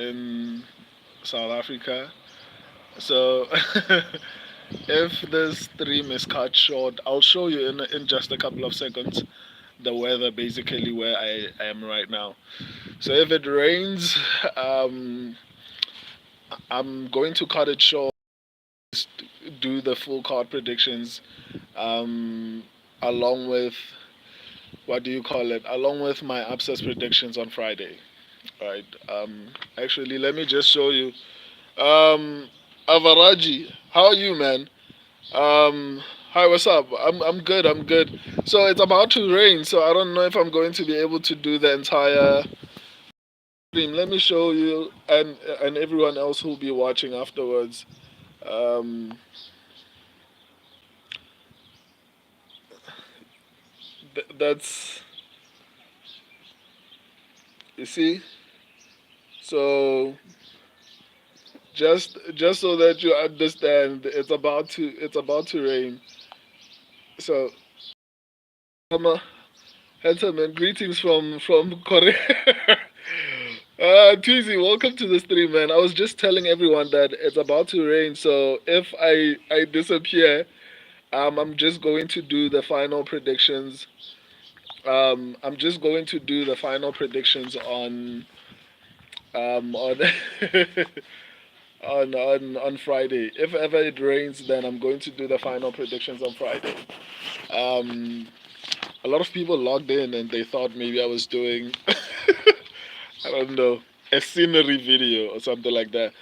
in South Africa. So if this stream is cut short, I'll show you in just a couple of seconds the weather basically where I am right now. So if it rains, I'm going to cut it short, do the full card predictions, um, along with what do you call it? Along with my abscess predictions on Friday. Right. Actually, let me just show you. Um, Avaraji, how are you, man? Hi, what's up? I'm good. I'm good. So it's about to rain, so I don't know if I'm going to be able to do the entire stream. Let me show you and everyone else who'll be watching afterwards. Um, that's you see. So just so that you understand, it's about to rain. So, Mama, handsome man, greetings from Korea. Tweezy, welcome to the stream, man. I was just telling everyone that it's about to rain, so if I disappear, I'm just going to do the final predictions. I'm just going to do the final predictions on on Friday. If ever it rains, then I'm going to do the final predictions on Friday. Um, a lot of people logged in and they thought maybe I was doing I don't know, a scenery video or something like that.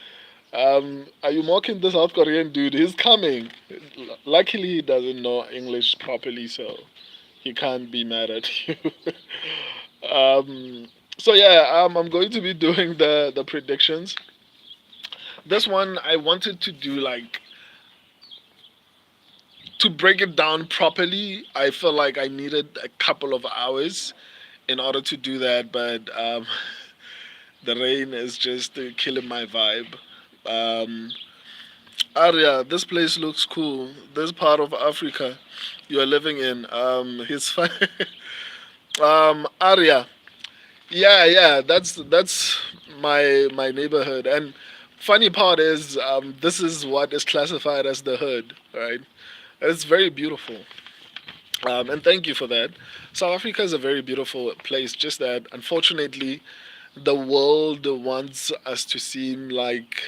Are you mocking the South Korean dude? He's coming. Luckily, he doesn't know English properly, so he can't be mad at you. So yeah, I'm going to be doing the predictions. This one I wanted to do like to break it down properly. I feel like I needed a couple of hours in order to do that, but the rain is just killing my vibe. Um, Arya, this place looks cool. This part of Africa you are living in. He's fine. Arya, yeah, that's my neighborhood. And funny part is, this is what is classified as the hood, right? It's very beautiful. And thank you for that. South Africa is a very beautiful place. Just that, unfortunately, the world wants us to seem like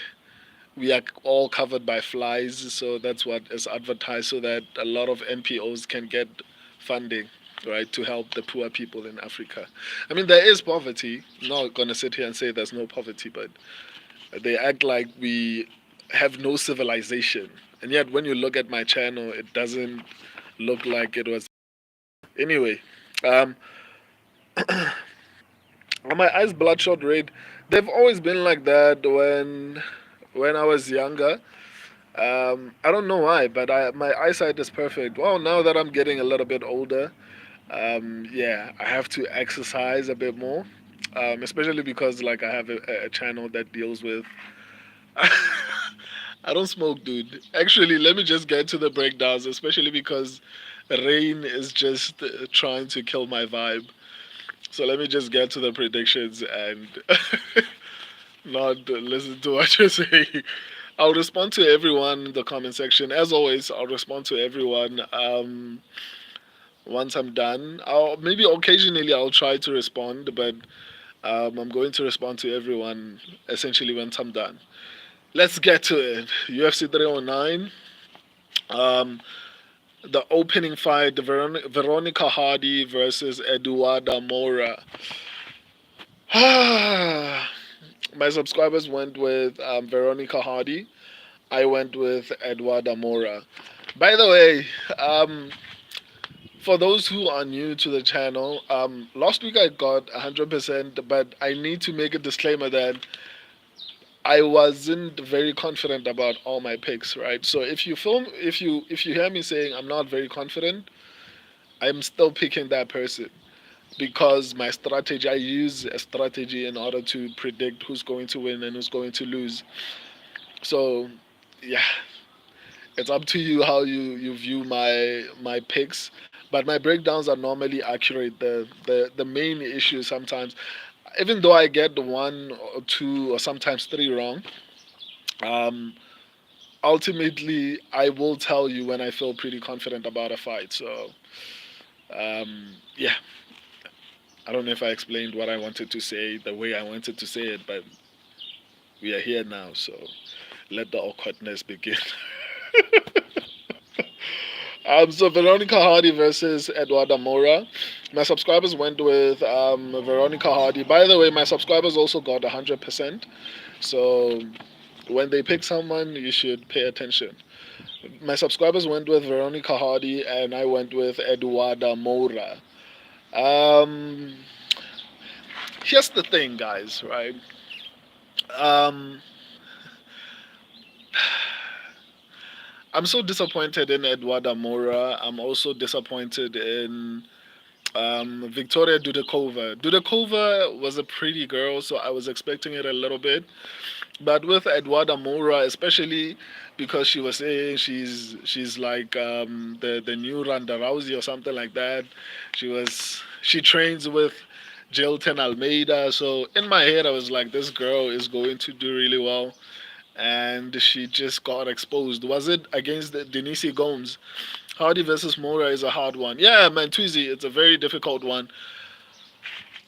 we are all covered by flies, so that's what is advertised, so that a lot of NPOs can get funding, right, to help the poor people in Africa. I mean, there is poverty. I'm not gonna sit here and say there's no poverty, but they act like we have no civilization, and yet when you look at my channel, it doesn't look like it was. Anyway, um, are my eyes bloodshot red? They've always been like that when I was younger. I don't know why, but my eyesight is perfect. Well, now that I'm getting a little bit older, yeah, I have to exercise a bit more, especially because like I have a channel that deals with. I don't smoke, dude. Actually, let me just get to the breakdowns, especially because rain is just trying to kill my vibe. So let me just get to the predictions and not listen to what you're saying. I'll respond to everyone in the comment section. As always, I'll respond to everyone once I'm done. I'll maybe occasionally I'll try to respond, but I'm going to respond to everyone essentially once I'm done. Let's get to it. UFC 309. Um, the opening fight, Veronica Hardy versus Eduarda Moura. My subscribers went with Veronica Hardy. I went with Eduarda Moura. By the way, for those who are new to the channel, last week I got 100%, but I need to make a disclaimer that I wasn't very confident about all my picks, right? So if you hear me saying I'm not very confident, I'm still picking that person because my strategy, I use a strategy in order to predict who's going to win and who's going to lose. So yeah, it's up to you how you view my picks, but my breakdowns are normally accurate. The main issue sometimes, even though I get the one or two or sometimes three wrong, um, ultimately I will tell you when I feel pretty confident about a fight. So yeah, I don't know if I explained what I wanted to say the way I wanted to say it, but we are here now, so let the awkwardness begin. So Veronica Hardy versus Eduardo Moura. My subscribers went with Veronica Hardy. By the way, my subscribers also got 100%. So when they pick someone, you should pay attention. My subscribers went with Veronica Hardy, and I went with Eduardo Moura. Um, Here's the thing, guys. Right? Um, I'm so disappointed in Eduardo Moura. I'm also disappointed in Victoria Dudakova. Dudakova was a pretty girl, so I was expecting it a little bit. But with Eduarda Moura, especially because she was saying she's like the new Ronda Rousey or something like that. She trains with Jilton Almeida. So in my head, I was like, this girl is going to do really well. And she just got exposed. Was it against Denise Gomes? Hardy versus Moura is a hard one. Yeah, man, Tweezy, it's a very difficult one.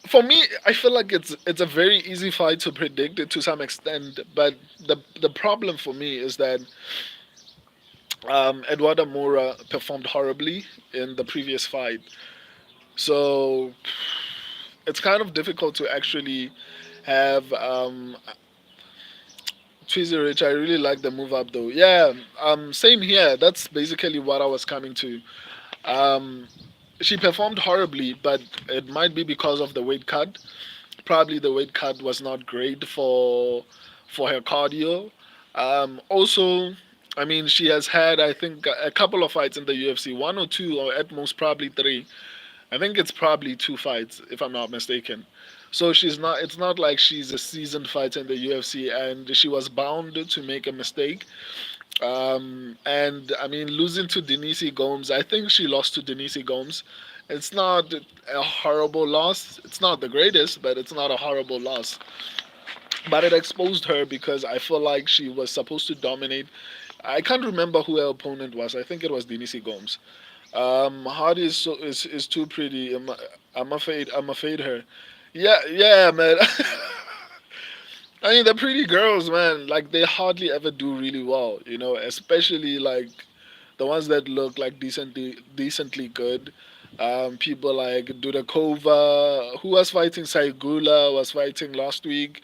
For me, I feel like it's a very easy fight to predict it to some extent, but the problem for me is that Eduardo Moura performed horribly in the previous fight, so it's kind of difficult to actually have Tweezy Rich. I really like the move up though. Yeah, same here. That's basically what I was coming to. Um, she performed horribly, but it might be because of the weight cut. Probably the weight cut was not great for her cardio. Also, I mean, she has had I think a couple of fights in the UFC, one or two, or at most probably three. I think it's probably two fights if I'm not mistaken. So she's not. It's not like she's a seasoned fighter in the UFC, and she was bound to make a mistake. And I mean, losing to Denise Gomes, I think she lost to Denise Gomes. It's not a horrible loss. It's not the greatest, but it's not a horrible loss. But it exposed her because I feel like she was supposed to dominate. I can't remember who her opponent was. I think it was Denise Gomes. Hardy is too pretty. I'm afraid her. Yeah, yeah, man. I mean, the pretty girls, man, like they hardly ever do really well, especially like the ones that look like decently good. People like Dudakova, who was fighting Saigula, was fighting last week.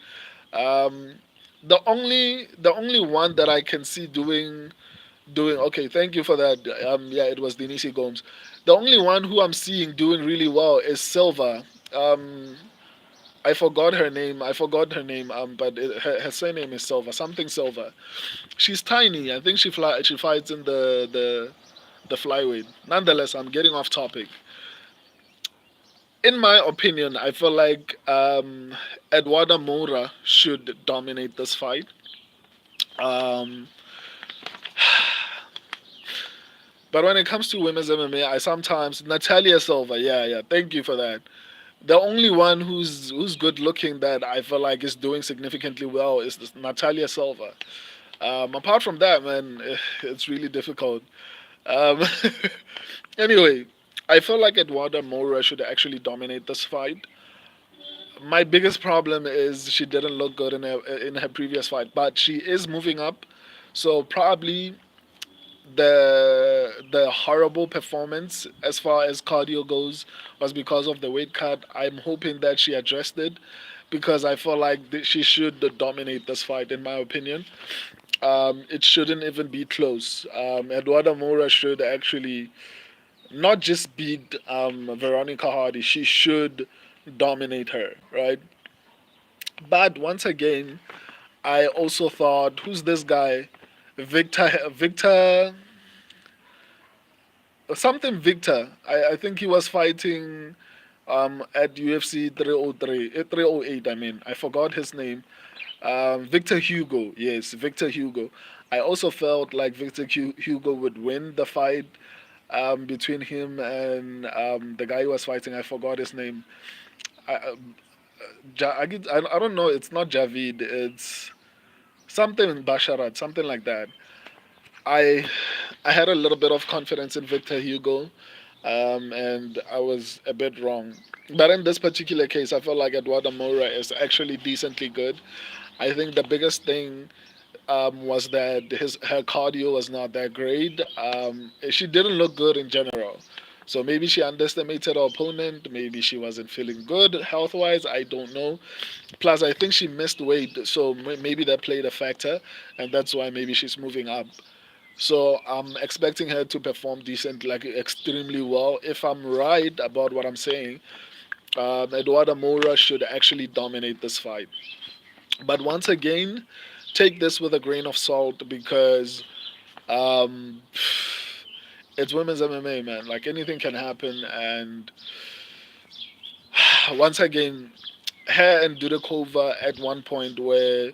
Um, the only one that I can see doing okay. Thank you for that. Yeah, it was Denise Gomes. The only one who I'm seeing doing really well is Silva. Um, I forgot her name. I forgot her name. But her surname is Silva. Something Silva. She's tiny. I think she fights in the flyweight. Nonetheless, I'm getting off topic. In my opinion, I feel like Eduardo Moura should dominate this fight. Um, but when it comes to women's MMA, I sometimes Natalia Silva. Yeah, yeah. Thank you for that. The only one who's good looking that I feel like is doing significantly well is this Natalia Silva. Apart from that, man, it's really difficult. Um, anyway, I feel like Eduardo Moura should actually dominate this fight. My biggest problem is she didn't look good in her previous fight, but she is moving up, so probably the horrible performance as far as cardio goes was because of the weight cut. I'm hoping that she addressed it because I feel like she should dominate this fight in my opinion. It shouldn't even be close. Eduardo Moura should actually not just beat Veronica Hardy. She should dominate her, right? But once again, I also thought, who's this guy? Victor something Victor. I think he was fighting at UFC 303, 308. I mean, I forgot his name. Victor Hugo. Yes, Victor Hugo. I also felt like Hugo would win the fight between him and the guy who was fighting. I forgot his name. I don't know. It's not Javid. It's something Basharat, something like that. I I had a little bit of confidence in Victor Hugo, and I was a bit wrong. But in this particular case, I feel like Eduardo Moura is actually decently good. I think the biggest thing was that her cardio was not that great. She didn't look good in general. So maybe she underestimated her opponent. Maybe she wasn't feeling good health wise. I don't know. Plus, I think she missed weight, so maybe that played a factor, and that's why maybe she's moving up. So I'm expecting her to perform decent, like extremely well. If I'm right about what I'm saying, Eduardo Moura should actually dominate this fight. But once again, take this with a grain of salt because um, it's women's MMA, man. Like anything can happen. And once again, her and Dudakova at one point where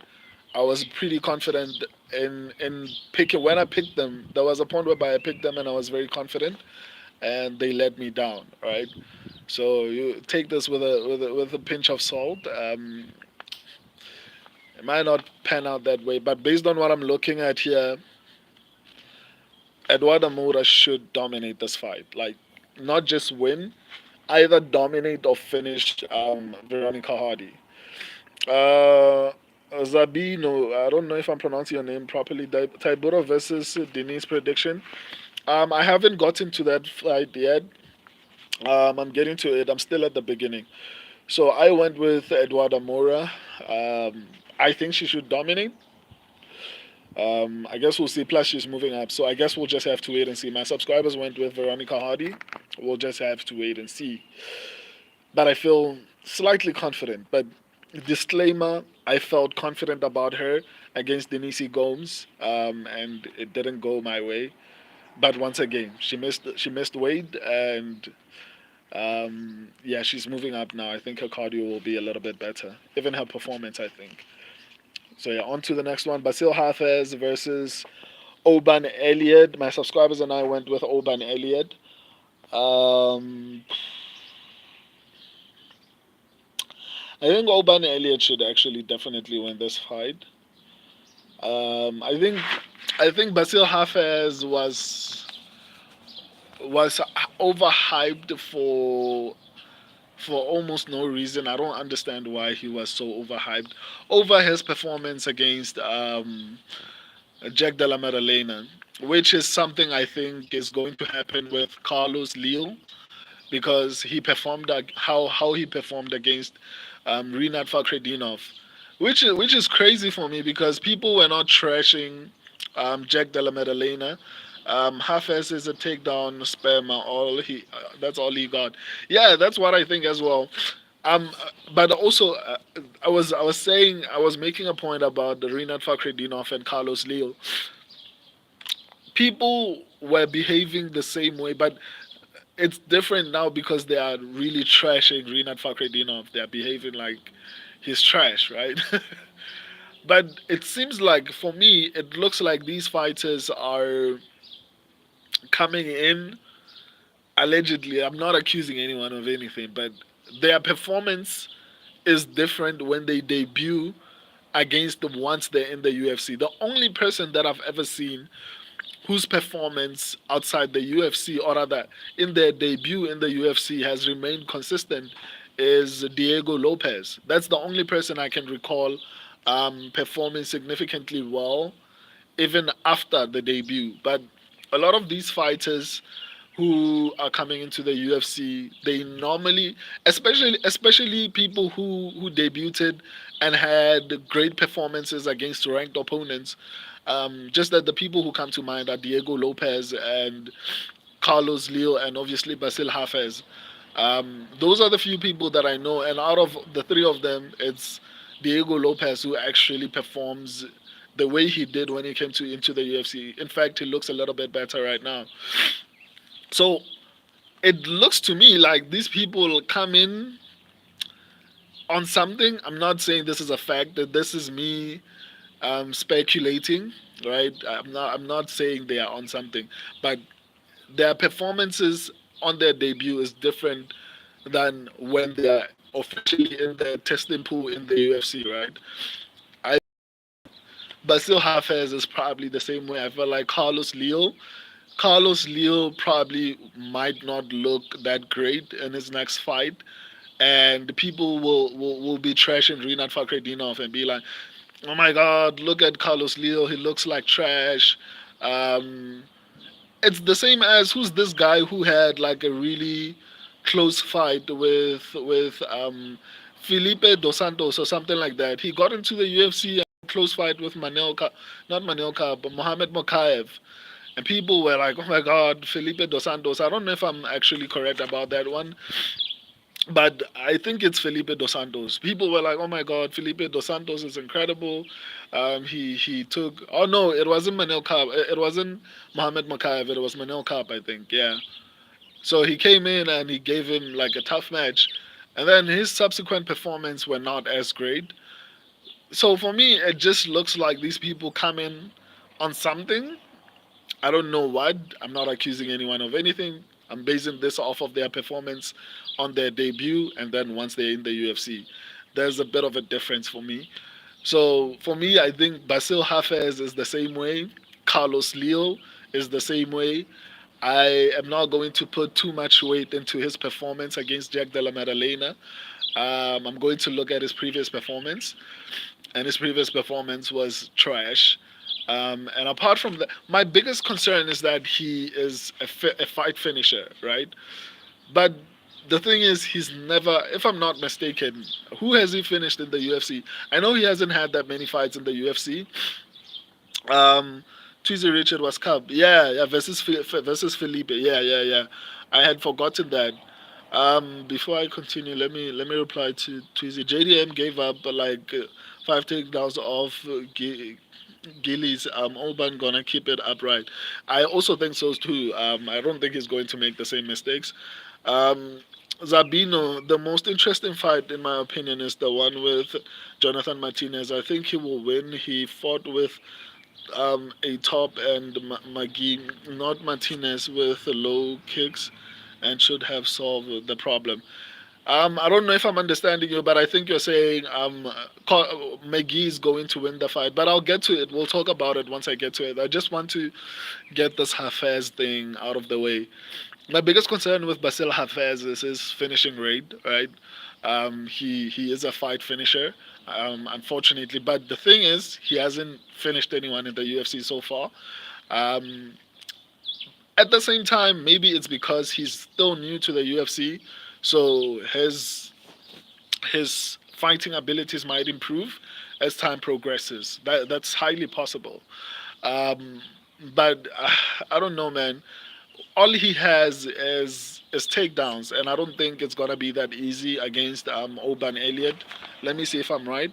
I was pretty confident in picking. When I picked them, there was a point whereby I picked them and I was very confident, and they let me down. Right. So you take this with a pinch of salt. It might not pan out that way, but based on what I'm looking at here, Eduardo Moura should dominate this fight. Like, not just win, either dominate or finish Veronica Hardy. Uh, Zabino, I don't know if I'm pronouncing your name properly. Taiburo versus Denise prediction. I haven't gotten to that fight yet. I'm getting to it. I'm still at the beginning. So I went with Eduardo Moura. I think she should dominate. I guess we'll see. Plus, she's moving up. So I guess we'll just have to wait and see. My subscribers went with Veronica Hardy. We'll just have to wait and see. But I feel slightly confident. But disclaimer, I felt confident about her against Denise Gomes, and it didn't go my way. But once again, she missed weight, and yeah, she's moving up now. I think her cardio will be a little bit better, even her performance. I think. So yeah, on to the next one. Basil Hafez versus Oban Elliott. My subscribers and I went with Oban Elliott. Um, I think Oban Elliott should actually definitely win this fight. I think Basil Hafez was overhyped for almost no reason. I don't understand why he was so overhyped over his performance against Jack Della Maddalena, which is something I think is going to happen with Carlos Lille because how he performed against Rinat Fakhretdinov, which is crazy for me because people were not trashing Jack Della Maddalena. Hafez is a takedown sperma. All he that's all he got. Yeah, that's what I think as well. But also, I was saying I was making a point about the Rinat Fakhretdinov and Carlos Lille. People were behaving the same way, but it's different now because they are really trashing Rinat Fakhretdinov. They are behaving like he's trash, right? But it seems like for me, it looks like these fighters are coming in allegedly. I'm not accusing anyone of anything, but their performance is different when they debut against the once they're in the UFC. The only person that I've ever seen whose performance outside the UFC, or rather in their debut in the UFC, has remained consistent is Diego Lopez. That's the only person I can recall performing significantly well even after the debut. But a lot of these fighters who are coming into the UFC, they normally, especially people who debuted and had great performances against ranked opponents. Just that the people who come to mind are Diego Lopez and Carlos Lille and obviously Basil Hafez. Those are the few people that I know, and out of the three of them, it's Diego Lopez who actually performs the way he did when he came to into the UFC. In fact, he looks a little bit better right now. So it looks to me like these people come in on something. I'm not saying this is a fact. That this is me speculating, right? I'm not saying they are on something, but their performances on their debut is different than when they are officially in the testing pool in the UFC, right? I Basil Hafez is probably the same way. I feel like Carlos Leo probably might not look that great in his next fight, and people will be trashing Rinat Fakhretdinov and be like, "Oh my God, look at Carlos Leo. He looks like trash." Um, it's the same as who's this guy who had like a really close fight with Felipe Dos Santos or something like that. He got into the UFC and close fight with not Manelka, but Mohamed Mokaev. And people were like, "Oh my God, Felipe Dos Santos." I don't know if I'm actually correct about that one, but I think it's Felipe Dos Santos. People were like, "Oh my God, Felipe Dos Santos is incredible." He took. Oh no, it wasn't Manel Kaab. It wasn't Mohamed Mokaev. It was Manel Kaab, I think. Yeah. So he came in and he gave him like a tough match, and then his subsequent performance were not as great. So for me, it just looks like these people come in on something. I don't know what. I'm not accusing anyone of anything. I'm basing this off of their performance on their debut and then once they're in the UFC. There's a bit of a difference for me. So for me, I think Basil Hafez is the same way. Carlos Leo is the same way. I am not going to put too much weight into his performance against Jack Della Maddalena. I'm going to look at his previous performance, and his previous performance was trash. And apart from that, my biggest concern is that he is a fight finisher, right? But the thing is, he's never, if I'm not mistaken, who has he finished in the UFC? I know he hasn't had that many fights in the UFC. Um, Tweezy Richard was Cub. Yeah, yeah, versus Felipe. Yeah, yeah, yeah. I had forgotten that. Before I continue, let me reply to Tweezy. JDM gave up like 5 takedowns off Gillies. Orban gonna keep it upright. I also think so too. I don't think he's going to make the same mistakes. Um, Zabino, the most interesting fight in my opinion is the one with Jonathan Martinez. I think he will win. He fought with a top and McGee, not Martinez, with low kicks, and should have solved the problem. I don't know if I'm understanding you, but I think you're saying McGee is going to win the fight. But I'll get to it. We'll talk about it once I get to it. I just want to get this Hafez thing out of the way. My biggest concern with Basil Hafez is his finishing rate, right? He is a fight finisher, unfortunately. But the thing is, he hasn't finished anyone in the UFC so far. Um, at the same time, maybe it's because he's still new to the UFC, so his fighting abilities might improve as time progresses. That's highly possible. Um, but I don't know, man. All he has is takedowns, and I don't think it's gonna be that easy against Oban Elliott. Let me see if I'm right.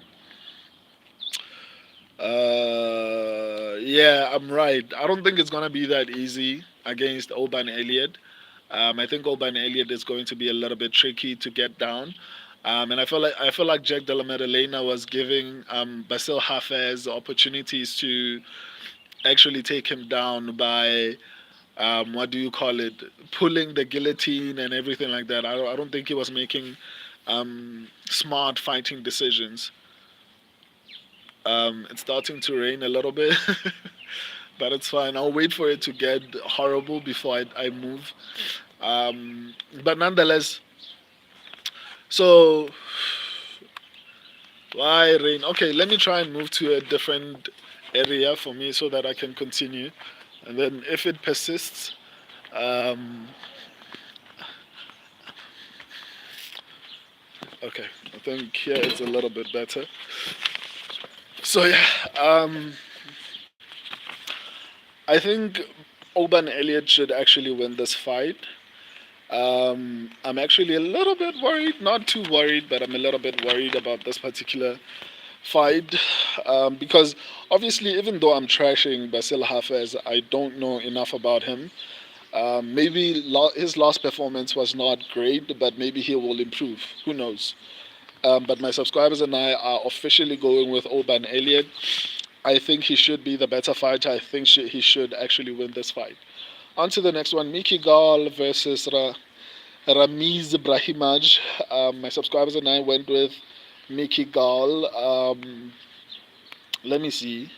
Yeah, I'm right. I don't think it's gonna be that easy against Oban Elliott. I think Oban Elliott is going to be a little bit tricky to get down. And I feel like Jack Della Maddalena was giving Basil Hafez opportunities to actually take him down by what do you call it, pulling the guillotine and everything like that. I don't think he was making smart fighting decisions. It's starting to rain a little bit, but it's fine. I'll wait for it to get horrible before I move. But nonetheless, so why rain? Okay, let me try and move to a different area for me so that I can continue. And then if it persists, um, okay, I think here it's a little bit better. So yeah, I think Oban Elliott should actually win this fight. I'm actually a little bit worried, not too worried, but I'm a little bit worried about this particular fight because obviously, even though I'm trashing Basil Hafez, I don't know enough about him. Maybe his last performance was not great, but maybe he will improve. Who knows? But my subscribers and I are officially going with Oban Elliott. I think he should be the better fighter. I think he should actually win this fight. On to the next one, Mickey Gall versus Ramiz Brahimaj. My subscribers and I went with Mickey Gall. Let me see.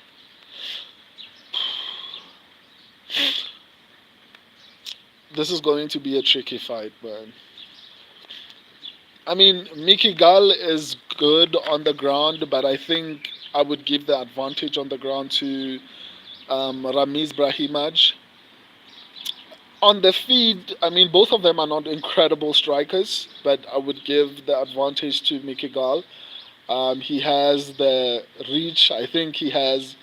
This is going to be a tricky fight, man. I mean, Mickey Gall is good on the ground, but I think I would give the advantage on the ground to Ramiz Brahimaj. On the feed, I mean, both of them are not incredible strikers, but I would give the advantage to Mickey Gall. He has the reach. I think he has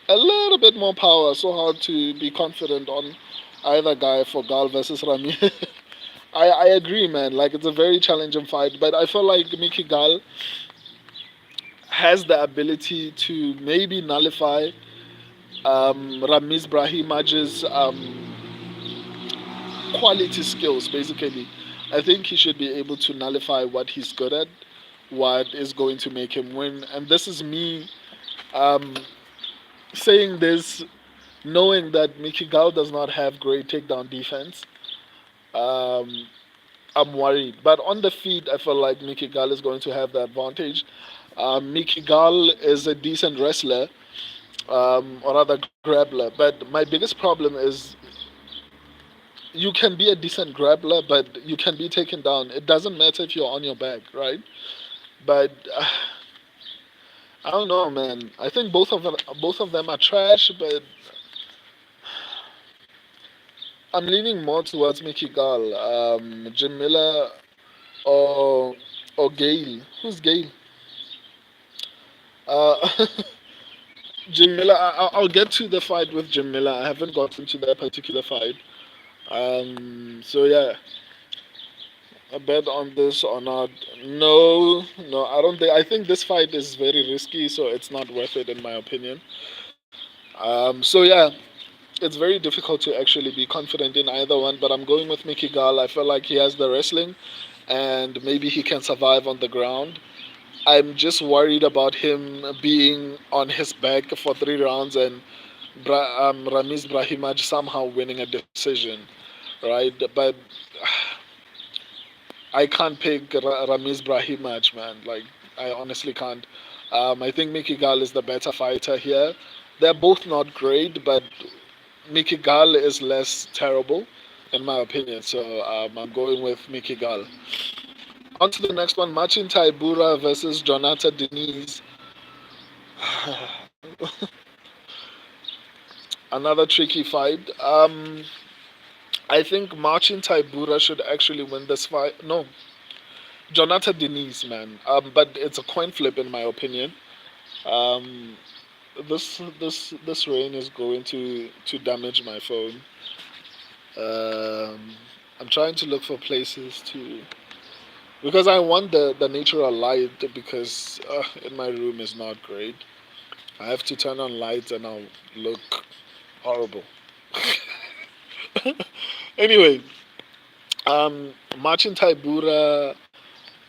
a little bit more power. So hard to be confident on either guy for Gall versus Rami. I agree, man. Like, it's a very challenging fight, but I feel like Mickey Gall has the ability to maybe nullify Ramiz Brahimaj's quality skills, basically. I think he should be able to nullify what he's good at, what is going to make him win. And this is me um, saying this knowing that Mickey Gall does not have great takedown defense. Um, I'm worried. But on the feet, I feel like Mickey Gall is going to have the advantage. Mickey Gall is a decent wrestler, or rather grappler. But my biggest problem is you can be a decent grappler, but you can be taken down. It doesn't matter if you're on your back, right? But I don't know, man. I think both of them are trash, but I'm leaning more towards Mickey Gall, Jim Miller, or Gale. Who's Gale? Uh, Jim Miller. I'll get to the fight with Jim Miller. I haven't gotten to that particular fight. So yeah, a bet on this or not? No, no. I don't think. I think this fight is very risky, so it's not worth it in my opinion. So yeah, it's very difficult to actually be confident in either one. But I'm going with Mickey Gall. I feel like he has the wrestling, and maybe he can survive on the ground. I'm just worried about him being on his back for 3 rounds and Ramiz Brahimaj somehow winning a decision, right? But I can't pick Ramiz Brahimaj, man. Like, I honestly can't. I think Mickey Gall is the better fighter here. They're both not great, but Mickey Gall is less terrible, in my opinion. So I'm going with Mickey Gall. On to the next one, Marcin Taibura versus Jonathan Deniz. Another tricky fight. I think Marcin Taibura should actually win this fight. No, Jonathan Deniz, man. But it's a coin flip in my opinion. Um, this rain is going to damage my phone. Um, I'm trying to look for places to because I want the natural light because in my room is not great. I have to turn on lights and I'll look horrible. Anyway, Marcin Taibura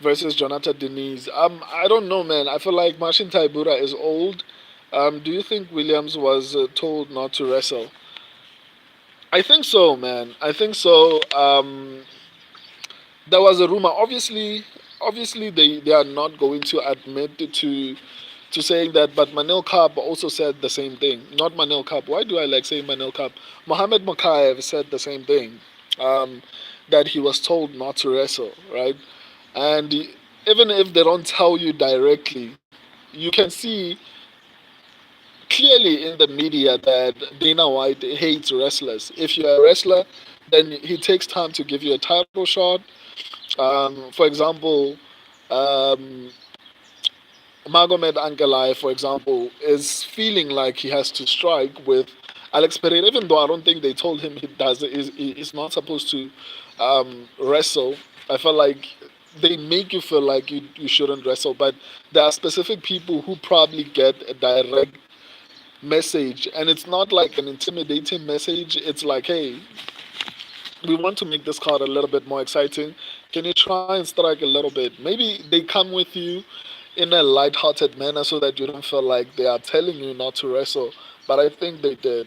versus Jonathan Deniz. I don't know, man. I feel like Marcin Taibura is old. Do you think Williams was told not to wrestle? I think so, man. I think so. There was a rumor. Obviously, they are not going to admit to saying that. But Manil Kab also said the same thing. Not Manil Kab. Why do I like saying Manil Kab? Mohammed Makayev said the same thing. Um, that he was told not to wrestle, right? And even if they don't tell you directly, you can see clearly in the media that Dana White hates wrestlers. If you're a wrestler, then he takes time to give you a title shot. For example, um, Magomed Ankalaev, for example, is feeling like he has to strike with Alex Pereira, even though I don't think they told him he's not supposed to wrestle. I feel like they make you feel like you shouldn't wrestle, but there are specific people who probably get a direct message, and it's not like an intimidating message. It's like, hey, we want to make this card a little bit more exciting. Can you try and strike a little bit? Maybe they come with you in a light-hearted manner so that you don't feel like they are telling you not to wrestle. But I think they did.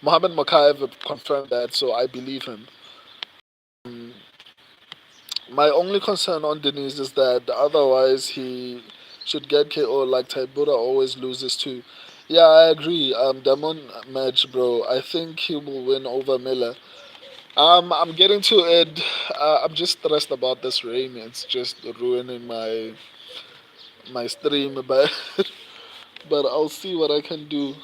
Mohammed Makayev confirmed that, so I believe him. My only concern on Denise is that otherwise he should get KO like Taibura always loses too. Yeah, I agree. Damon match, bro. I think he will win over Miller. I'm getting to it. I'm just stressed about this rain. It's just ruining my stream, but but I'll see what I can do.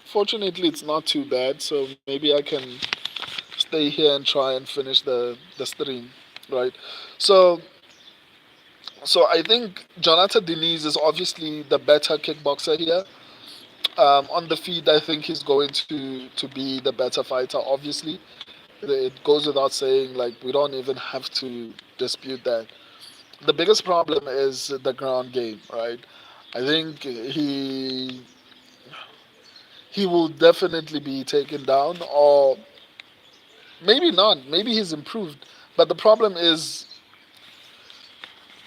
Fortunately, it's not too bad, so maybe I can stay here and try and finish the stream, right? So so I think Jonathan Diniz is obviously the better kickboxer here. On the feet, I think he's going to be the better fighter. Obviously, it goes without saying. Like we don't even have to dispute that. The biggest problem is the ground game, right? I think he will definitely be taken down, or maybe not. Maybe he's improved, but the problem is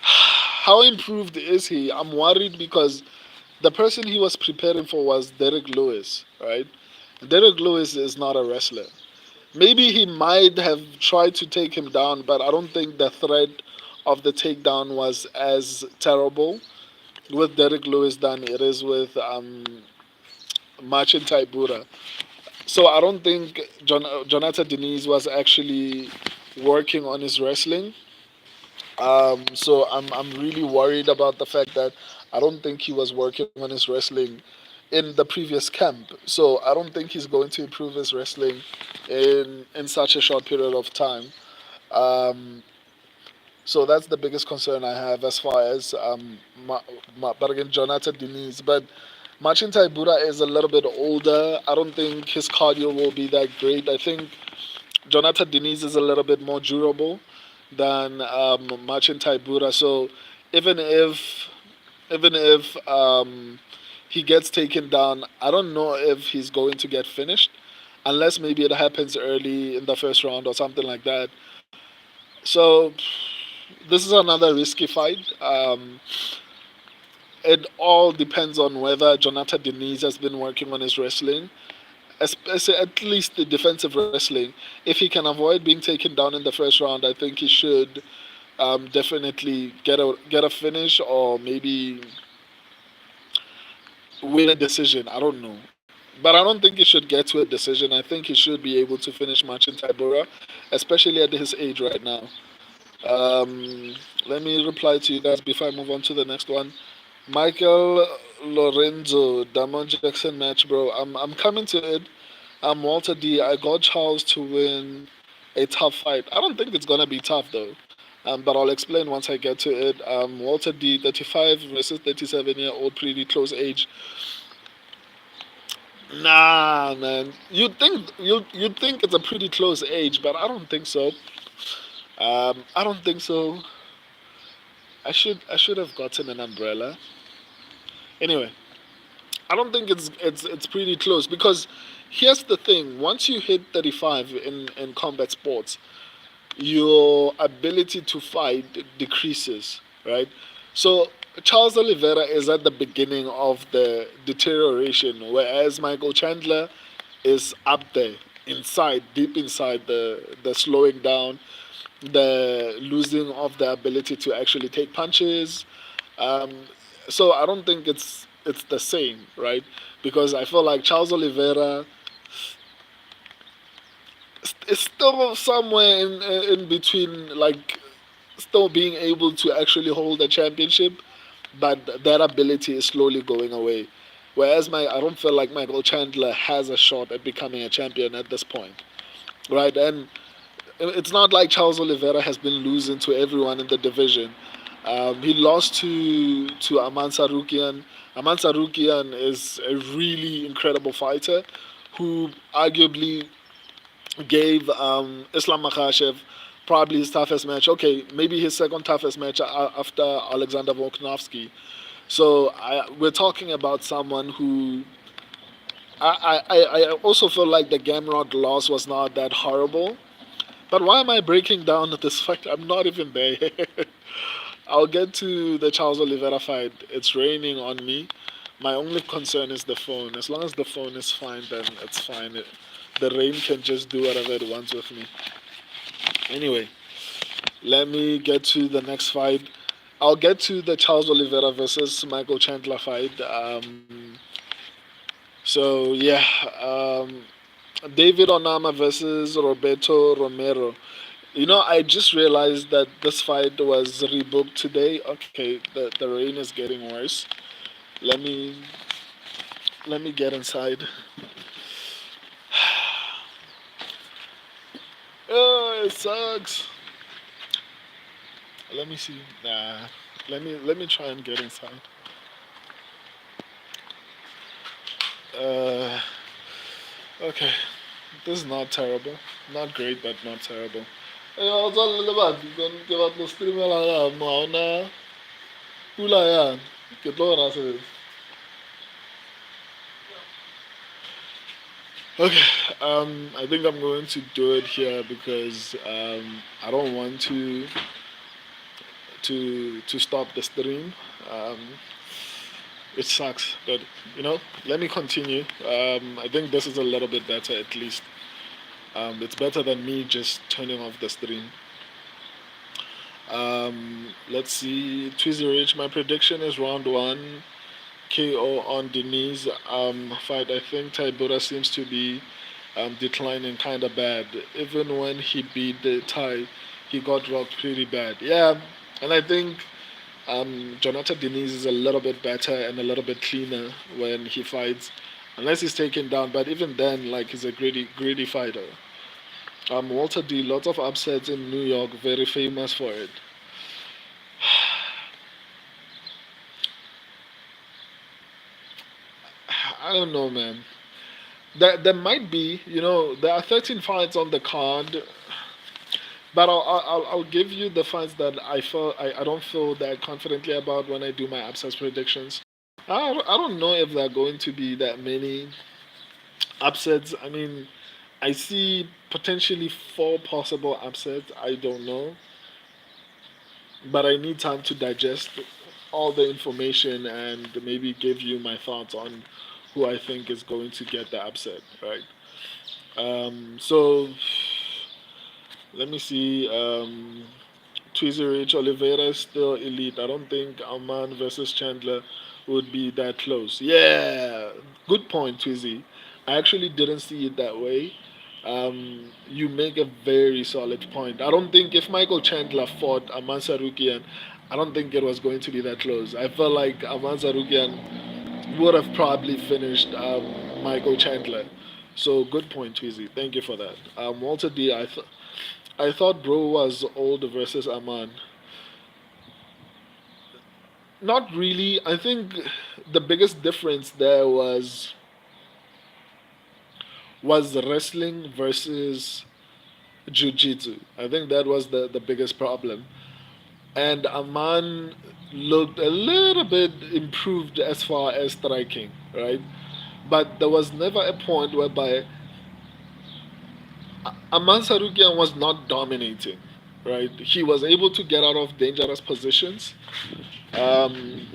how improved is he? I'm worried because the person he was preparing for was Derek Lewis, right? Derek Lewis is not a wrestler. Maybe he might have tried to take him down, but I don't think the threat of the takedown was as terrible with Derek Lewis than it is with Marcin Taibura. So I don't think Jonathan Diniz was actually working on his wrestling. So I'm really worried about the fact that I don't think he was working on his wrestling in the previous camp. So I don't think he's going to improve his wrestling in such a short period of time. Um, so that's the biggest concern I have as far as but again Jonathan Diniz. But Marcin Taibura is a little bit older. I don't think his cardio will be that great. I think Jonathan Diniz is a little bit more durable than Marcin Taibura. So even if even if he gets taken down, I don't know if he's going to get finished, unless maybe it happens early in the first round or something like that. So this is another risky fight. It all depends on whether Jonathan Diniz has been working on his wrestling, especially at least the defensive wrestling. If he can avoid being taken down in the first round, I think he should definitely get a finish or maybe win a decision. I don't know. But I don't think he should get to a decision. I think he should be able to finish Marcin Tybura, especially at his age right now. Let me reply to you guys before I move on to the next one. Michael Lorenzo, Damon Jackson match, bro. I'm coming to it. I'm Walter D. I got Charles to win a tough fight. I don't think it's gonna be tough though. But I'll explain once I get to it. Walter D, 35 versus 37-year-old, pretty close age. Nah, man. You'd think it's a pretty close age, but I don't think so. I don't think so. I should have gotten an umbrella. Anyway, I don't think it's pretty close because here's the thing: once you hit 35 in combat sports, your ability to fight decreases, right? So Charles Oliveira is at the beginning of the deterioration, whereas Michael Chandler is up there, inside, deep inside the slowing down, the losing of the ability to actually take punches. Um, so I don't think it's the same, right? Because I feel like Charles Oliveira is still somewhere in between, like still being able to actually hold a championship, but that ability is slowly going away. Whereas I don't feel like Michael Chandler has a shot at becoming a champion at this point, right? And it's not like Charles Oliveira has been losing to everyone in the division. He lost to Aman Sarukian. Aman Sarukian is a really incredible fighter who arguably gave Islam Makhachev probably his toughest match. Okay, maybe his second toughest match after Alexander Volkanovski. So we're talking about someone who I also feel like the Gamrot loss was not that horrible. But why am I breaking down this fight? I'm not even there. I'll get to the Charles Oliveira fight. It's raining on me. My only concern is the phone. As long as the phone is fine, then it's fine. The rain can just do whatever it wants with me. Anyway, Let me get to the next fight. I'll get to the Charles Oliveira versus Michael Chandler fight. So yeah, um, David Onama versus Roberto Romero. You know, I just realized that this fight was rebooked today. Okay, the rain is getting worse. Let me let me get inside. Oh, it sucks. Let me see. Nah. Let me try and get inside. Uh, okay. This is not terrible. Not great, but not terrible. Eh, o tswalele batho ke batla ho streamela ya mo ha ona pula yan. Ke tlo ra se. Okay, I think I'm going to do it here because I don't want to stop the stream. Um, it sucks, but let me continue. I think this is a little bit better at least. It's better than me just turning off the stream. Let's see, Twizzy Rich. My prediction is round one. KO on Denise fight. I think Taibura seems to be declining kind of bad. Even when he beat the Thai, he got rocked pretty bad. Yeah, and I think Jonathan Denise is a little bit better and a little bit cleaner when he fights, unless he's taken down. But even then, like he's a greedy fighter. Walter D, lots of upsets in New York, very famous for it. I don't know, man. There might be, there are 13 fights on the card, but I'll give you the fights that I don't feel that confidently about when I do my upsets predictions. I don't know if there are going to be that many upsets. I mean, I see potentially four possible upsets. I don't know, but I need time to digest all the information and maybe give you my thoughts on who I think is going to get the upset, right? So let me see. Tweezy Rich Oliveira is still elite. I don't think Alman versus Chandler would be that close. Yeah, good point, Tweezy. I actually didn't see it that way. You make a very solid point. I don't think if Michael Chandler fought Aman Sarukian, I don't think it was going to be that close. I felt like Aman Sarukian would have probably finished Michael Chandler. So good point, Tweezy. Thank you for that. Walter D, I thought Bro was old versus Aman. Not really. I think the biggest difference there was wrestling versus jiu-jitsu. I think that was the biggest problem. And Aman looked a little bit improved as far as striking, right? But there was never a point whereby Aman Sarukian was not dominating, right? He was able to get out of dangerous positions. Um,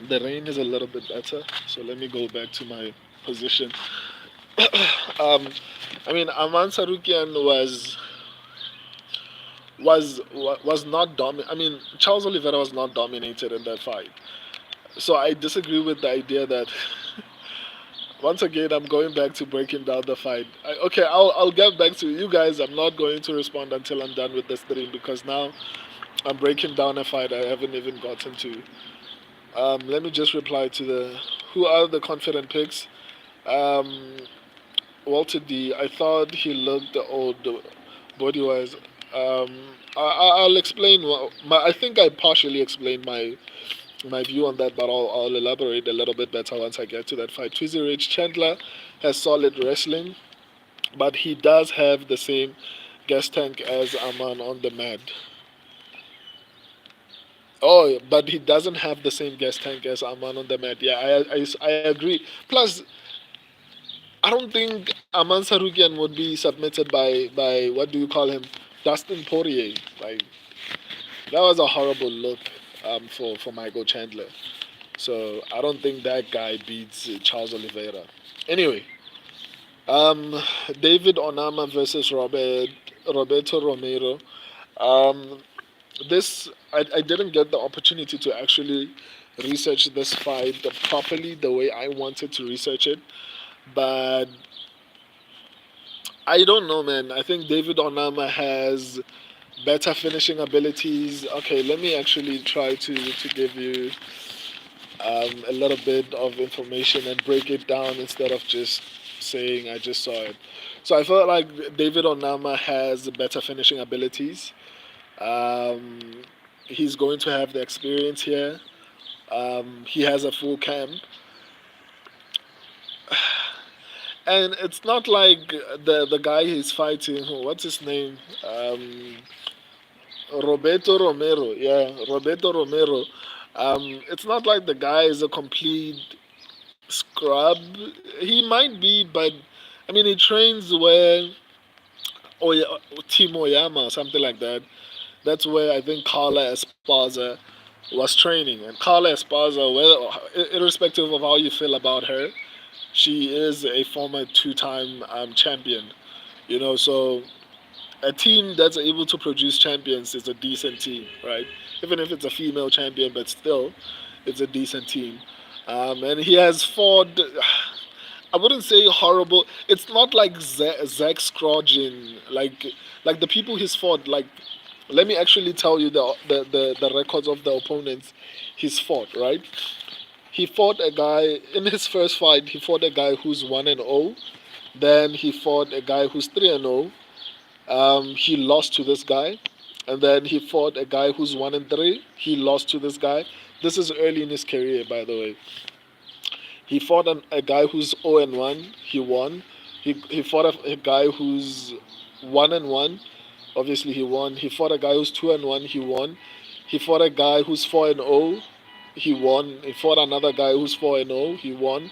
the rain is a little bit better, so let me go back to my position. um, I mean, Aman Sarukian was not dominant. I mean, Charles Oliveira was not dominated in that fight. So I disagree with the idea that once again I'm going back to breaking down the fight. Okay, I'll get back to you guys. I'm not going to respond until I'm done with the stream because now I'm breaking down a fight I haven't even gotten to. Let me just reply to the who are the confident picks. Um, Walter D. I thought he looked old body wise. I'll explain. I think I partially explained my view on that, but I'll elaborate a little bit better once I get to that fight. Twizzy Rich Chandler has solid wrestling, but he does have the same gas tank as Aman on the mat. Oh, but he doesn't have the same gas tank as Aman on the mat. Yeah, I agree. Plus, I don't think Aman Sarukian would be submitted by what do you call him, Dustin Poirier. Like that was a horrible look for Michael Chandler. So I don't think that guy beats Charles Oliveira. Anyway, um, David Onama versus Roberto Romero. Um, I didn't get the opportunity to actually research this fight properly the way I wanted to research it, but I don't know, man. I think David Onama has better finishing abilities. Okay, let me actually try to give you a little bit of information and break it down instead of just saying I just saw it. So I felt like David Onama has better finishing abilities. Um, he's going to have the experience here. He has a full camp, and it's not like the guy he's fighting. What's his name? Roberto Romero. Yeah, Roberto Romero. It's not like the guy is a complete scrub. He might be, but I mean, he trains where Team Oyama or something like that. That's where I think Carla Esparza was training. And Carla Esparza, well, irrespective of how you feel about her, she is a former two-time champion. So a team that's able to produce champions is a decent team, right? Even if it's a female champion, but still, it's a decent team. And he has fought. I wouldn't say horrible. It's not like Zach Scroggin, like the people he's fought. Like, let me actually tell you the records of the opponents he's fought. Right, he fought a guy in his first fight. He fought a guy who's 1-0. Then he fought a guy who's 3-0. He lost to this guy, and then he fought a guy who's 1-3. He lost to this guy. This is early in his career, by the way. He fought a guy who's 0-1. He won. He fought a guy who's 1-1. Obviously, he won. He fought a guy who's 2-1. He won. He fought a guy who's 4-0. He won. He fought another guy who's 4-0. He won.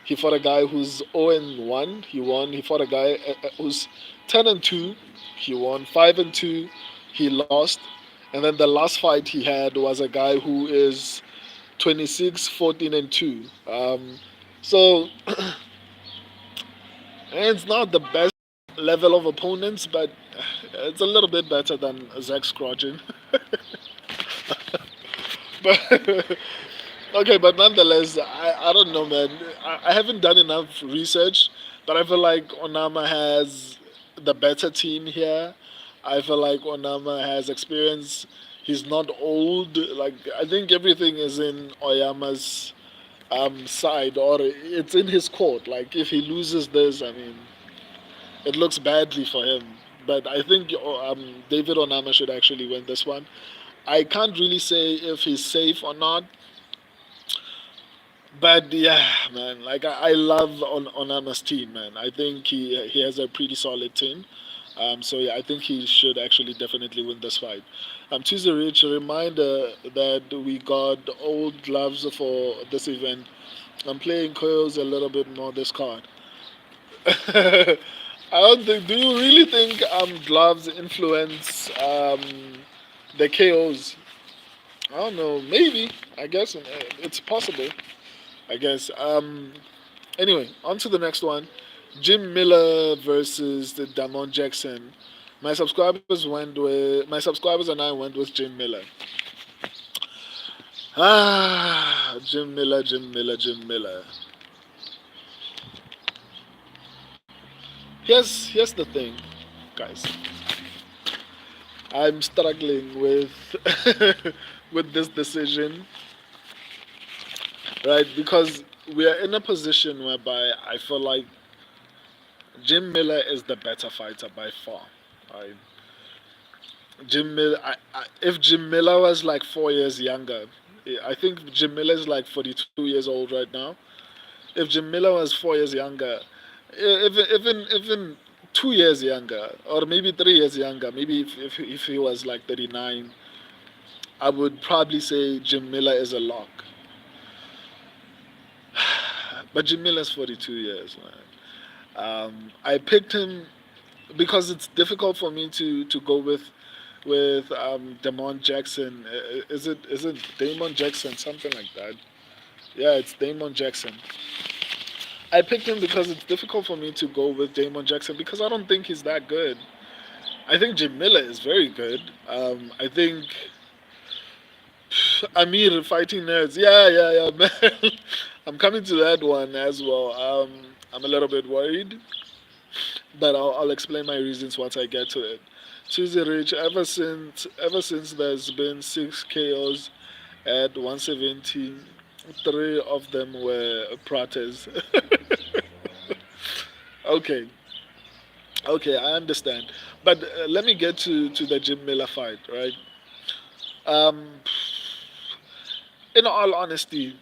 He fought a guy who's 0-1. He won. He fought a guy who's 10-2. He won. 5-2. He lost. And then the last fight he had was a guy who is 26, 14-2. So it's not the best level of opponents, but it's a little bit better than Zach Scroggin. But okay, but nonetheless, I don't know, man. I haven't done enough research, but I feel like Onama has the better team here. I feel like Onama has experience. He's not old. Like, I think everything is in Oyama's side, or it's in his court. Like, if he loses this, I mean, it looks badly for him. But I think David Onama should actually win this one. I can't really say if he's safe or not, but yeah, man, like I love Onama's team, man. I think he has a pretty solid team. So yeah, I think he should actually definitely win this fight. Tuesday Rich, a reminder that we got old gloves for this event. I'm playing coils a little bit more this card. I don't think. Do you really think gloves influence the KOs? I don't know. Maybe. I guess it's possible. I guess. Anyway, on to the next one. Jim Miller versus the Damon Jackson. My subscribers and I went with Jim Miller. Jim Miller, Jim Miller, Jim Miller. Here's the thing, guys. I'm struggling with with this decision, right? Because we are in a position whereby I feel like Jim Miller is the better fighter by far. Right? Jim Miller. If Jim Miller was like 4 years younger, I think Jim Miller is like 42 years old right now. If Jim Miller was 4 years younger, even 2 years younger, or maybe 3 years younger, maybe if he was like 39, I would probably say Jim Miller is a lock. But Jim Miller's 42 years, man. I picked him because it's difficult for me to go with Damon Jackson. Is it Damon Jackson, something like that? Yeah, it's Damon Jackson. I picked him because it's difficult for me to go with Damon Jackson because I don't think he's that good. I think Jim Miller is very good. I think Amir fighting nerds. Yeah, yeah, yeah, man. I'm coming to that one as well. I'm a little bit worried, but I'll explain my reasons once I get to it. Cheesy Rich, ever since there's been six KOs at 117, three of them were Prates. Okay, okay, I understand. But let me get to the Jim Miller fight, right? Um, in all honesty,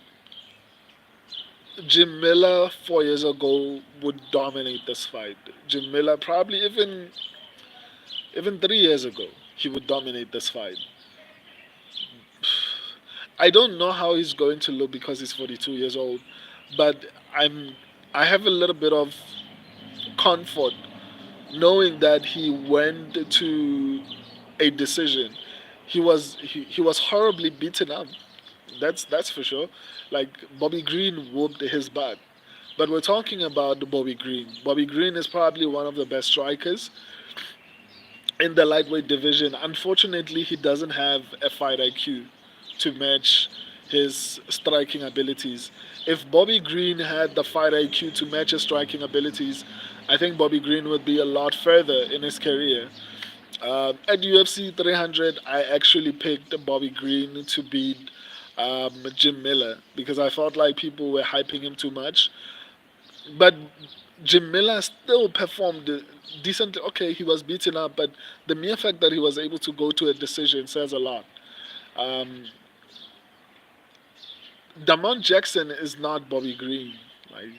Jim Miller 4 years ago would dominate this fight. Jim Miller probably even 3 years ago he would dominate this fight. I don't know how he's going to look because he's 42 years old, but I'm I have a little bit of comfort knowing that he went to a decision. He was horribly beaten up. That's for sure. Like Bobby Green whooped his butt. But we're talking about Bobby Green. Bobby Green is probably one of the best strikers in the lightweight division. Unfortunately, he doesn't have a fight IQ to match his striking abilities. If Bobby Green had the fight IQ to match his striking abilities, I think Bobby Green would be a lot further in his career. At UFC 300, I actually picked Bobby Green to beat Jim Miller because I felt like people were hyping him too much. But Jim Miller still performed decently. Okay, he was beaten up, but the mere fact that he was able to go to a decision says a lot. Um, Damon Jackson is not Bobby Green. Like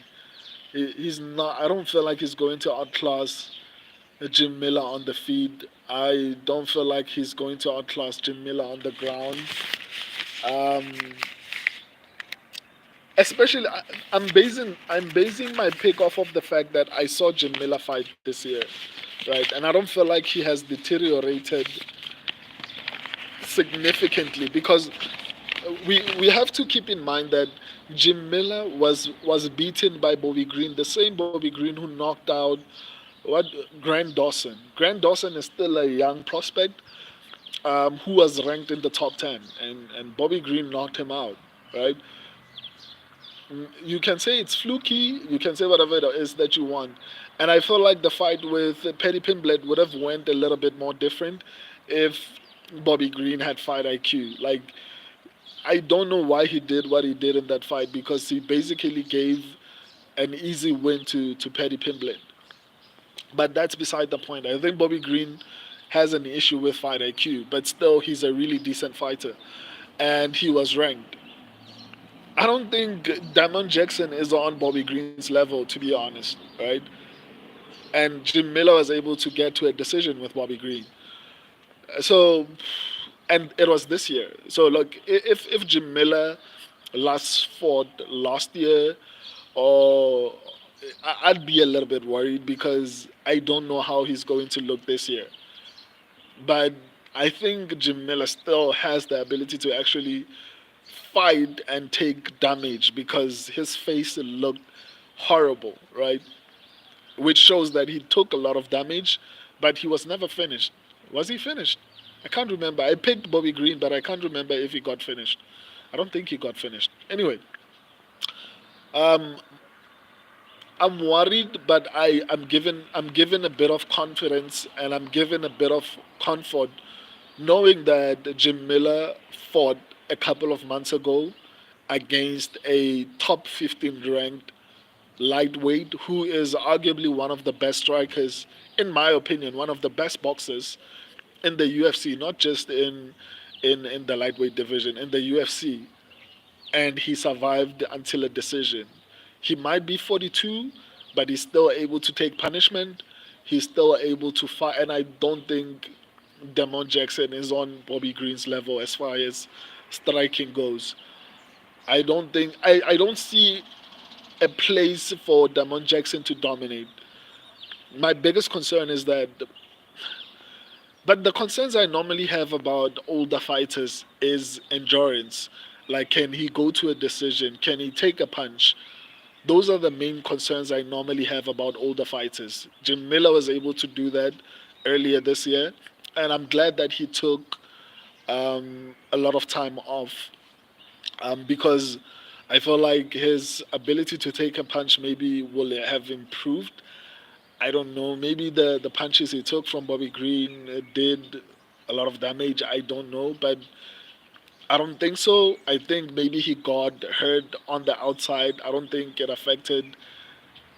he's not. I don't feel like he's going to outclass Jim Miller on the feet. I don't feel like he's going to outclass Jim Miller on the ground. Um, Especially, I'm basing my pick off of the fact that I saw Jim Miller fight this year, right? And I don't feel like he has deteriorated significantly because we have to keep in mind that Jim Miller was beaten by Bobby Green, the same Bobby Green who knocked out what Grant Dawson. Grant Dawson is still a young prospect who was ranked in the top 10, and Bobby Green knocked him out, right? You can say it's fluky, you can say whatever it is that you want. And I feel like the fight with Paddy Pimblett would have went a little bit more different if Bobby Green had fight IQ. Like I don't know why he did what he did in that fight because he basically gave an easy win to Paddy Pimblett. But that's beside the point. I think Bobby Green has an issue with fight IQ, but still he's a really decent fighter. And he was ranked. I don't think Damon Jackson is on Bobby Green's level, to be honest, right? And Jim Miller was able to get to a decision with Bobby Green. So, and it was this year. So, look, if Jim Miller last fought last year, or I'd be a little bit worried because I don't know how he's going to look this year. But I think Jim Miller still has the ability to actually fight and take damage because his face looked horrible, right? Which shows that he took a lot of damage, but he was never finished. Was he finished? I can't remember. I picked Bobby Green, but I can't remember if he got finished. I don't think he got finished. Anyway, um, I'm worried, but I'm given a bit of confidence and I'm given a bit of comfort knowing that Jim Miller fought a couple of months ago against a top 15 ranked lightweight who is arguably one of the best strikers, in my opinion, one of the best boxers in the UFC, not just in the lightweight division, in the UFC. And he survived until a decision. He might be 42, but he's still able to take punishment. He's still able to fight, and I don't think Damon Jackson is on Bobby Green's level as far as striking goes. I don't see a place for Damon Jackson to dominate. My biggest concern is that, but the concerns I normally have about older fighters is endurance. Like, can he go to a decision? Can he take a punch? Those are the main concerns I normally have about older fighters. Jim Miller was able to do that earlier this year, and I'm glad that he took a lot of time off because I feel like his ability to take a punch maybe will have improved. I don't know. Maybe the punches he took from Bobby Green did a lot of damage. I don't know, but I don't think so. I think maybe he got hurt on the outside. I don't think it affected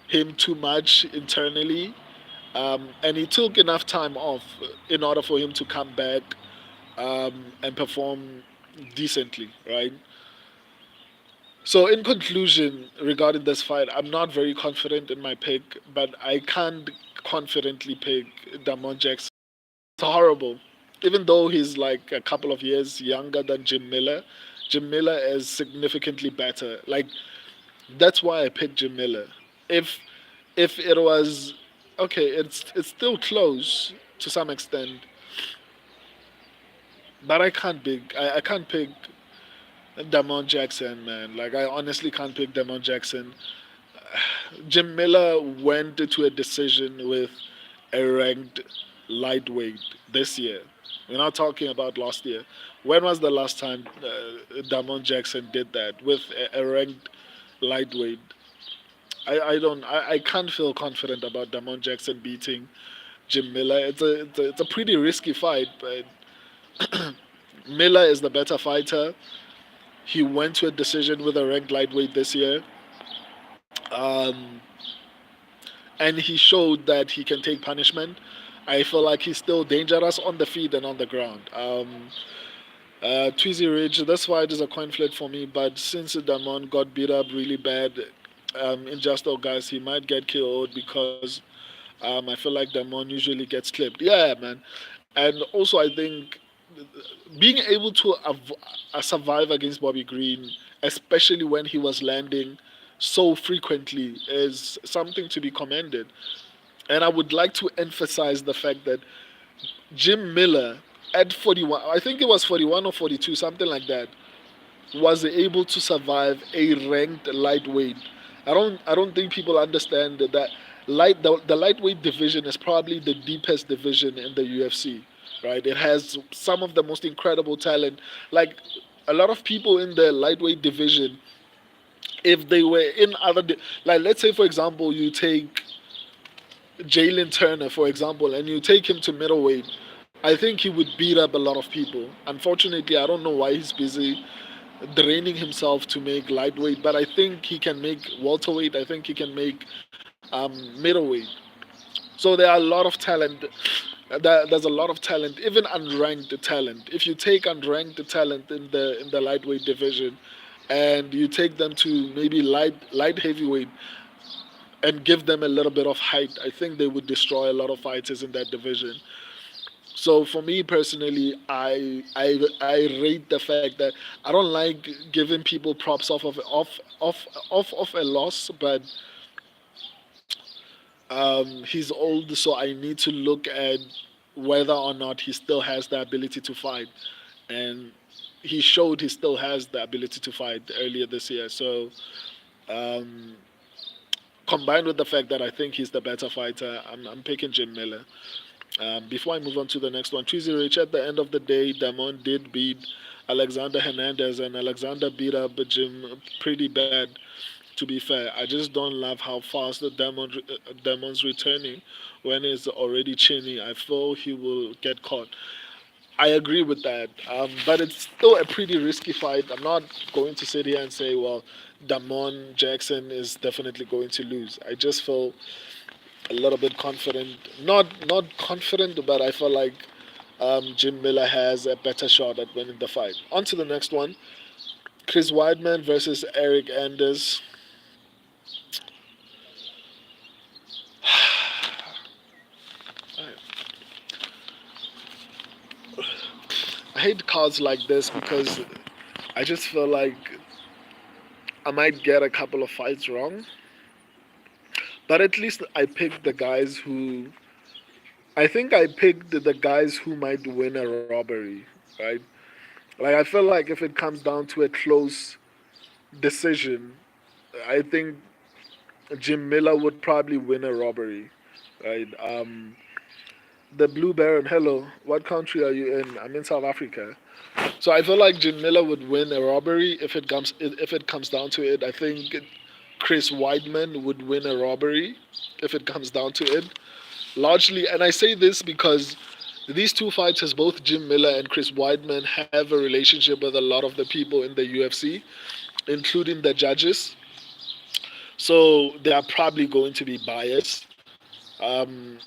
him too much internally. And he took enough time off in order for him to come back and perform decently, right? So, in conclusion, regarding this fight, I'm not very confident in my pick, but I can't confidently pick Damon Jackson. It's horrible. Even though he's like a couple of years younger than Jim Miller is significantly better. Like that's why I picked Jim Miller. If if it was okay, it's still close to some extent, but I can't pick Damon Jackson, man. Like I honestly can't pick Damon Jackson. Jim Miller went to a decision with a ranked lightweight this year. We're not talking about last year. When was the last time Damon Jackson did that with a ranked lightweight? I can't feel confident about Damon Jackson beating Jim Miller. It's a pretty risky fight, but Miller is the better fighter. He went to a decision with a ranked lightweight this year. Um, and he showed that he can take punishment. I feel like he's still dangerous on the feet and on the ground. Tweezy Ridge, this fight is a coin flip for me, but since Damon got beat up really bad in Just August, he might get KO'd because I feel like Damon usually gets clipped. Yeah, man. And also, I think being able to survive against Bobby Green, especially when he was landing so frequently, is something to be commended. And I would like to emphasize the fact that Jim Miller at 41, I think it was 41 or 42, something like that, was able to survive a ranked lightweight. I don't think people understand that the lightweight division is probably the deepest division in the UFC, right? It has some of the most incredible talent. Like a lot of people in the lightweight division, if they were in like let's say for example you take Jalen Turner for example and you take him to middleweight, I think he would beat up a lot of people. Unfortunately, I don't know why he's busy draining himself to make lightweight, but I think he can make welterweight. I think he can make middleweight. So there are a lot of talent. There's a lot of talent, even unranked talent. If you take unranked talent in the lightweight division, and you take them to maybe light heavyweight and give them a little bit of height, I think they would destroy a lot of fighters in that division. So for me personally, I rate the fact that I don't like giving people props off a loss, but he's old, so I need to look at whether or not he still has the ability to fight, and he showed he still has the ability to fight earlier this year. So um, combined with the fact that I think he's the better fighter, I'm picking Jim Miller. Before I move on to the next one, Treasy Rich, at the end of the day, Damon did beat Alexander Hernandez, and Alexander beat up Jim pretty bad, to be fair. I just don't love how fast Damon's returning when he's already chinny. I feel he will get caught. I agree with that, but it's still a pretty risky fight. I'm not going to sit here and say, well, Damon Jackson is definitely going to lose. I just feel a little bit confident. Not confident, but I feel like Jim Miller has a better shot at winning the fight. On to the next one. Chris Weidman versus Eric Anders. I hate cards like this because I just feel like I might get a couple of fights wrong. But at least I picked the guys who I think I picked the guys who might win a robbery, right? Like I feel like if it comes down to a close decision, I think Jim Miller would probably win a robbery, right? The Blue Baron, hello. What country are you in? I'm in South Africa. So I feel like Jim Miller would win a robbery if it comes down to it. I think Chris Weidman would win a robbery if it comes down to it. Largely, and I say this because these two fighters, both Jim Miller and Chris Weidman, have a relationship with a lot of the people in the UFC, including the judges. So they are probably going to be biased um,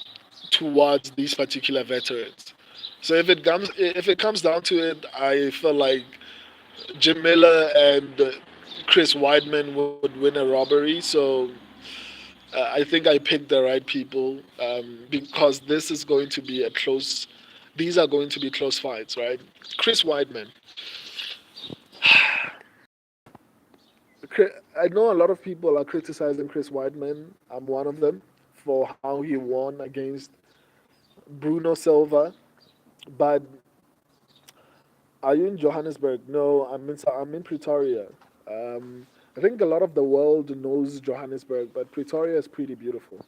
towards these particular veterans. So if it comes down to it, I feel like Jim Miller and Chris Weidman would win a robbery. So I think I picked the right people because this is going to be a close. These are going to be close fights, right? Chris Weidman. I know a lot of people are criticizing Chris Weidman. I'm one of them for how he won against Bruno Silva. But are you in Johannesburg? No, I'm in Pretoria. I think a lot of the world knows Johannesburg, but Pretoria is pretty beautiful.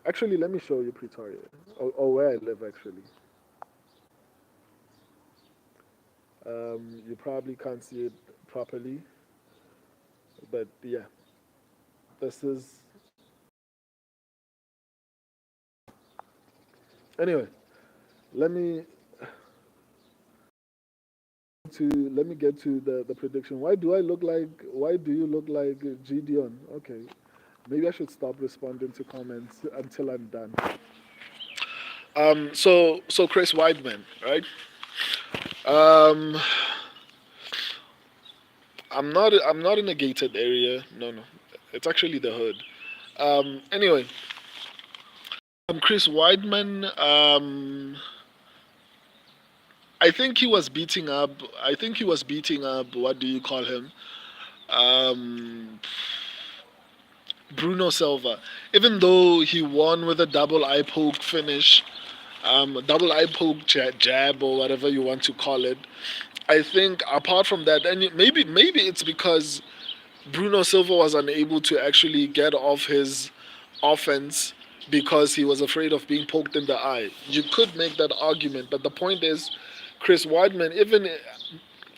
Actually, let me show you Pretoria, or where I live. Actually, you probably can't see it properly, but yeah, this is. Anyway, let me get to the prediction. Why do you look like Gideon? Okay, maybe I should stop responding to comments until I'm done. So Chris Weidman, right? Um, I'm not in a gated area. No, no, it's actually the hood. Anyway, Chris Weidman. I think he was beating up. I think he was beating up. What do you call him? Um, Bruno Silva. Even though he won with a double eye poke finish, double eye poke jab or whatever you want to call it. I think apart from that, and maybe it's because Bruno Silva was unable to actually get off his offense because he was afraid of being poked in the eye. You could make that argument, but the point is, Chris Weidman, even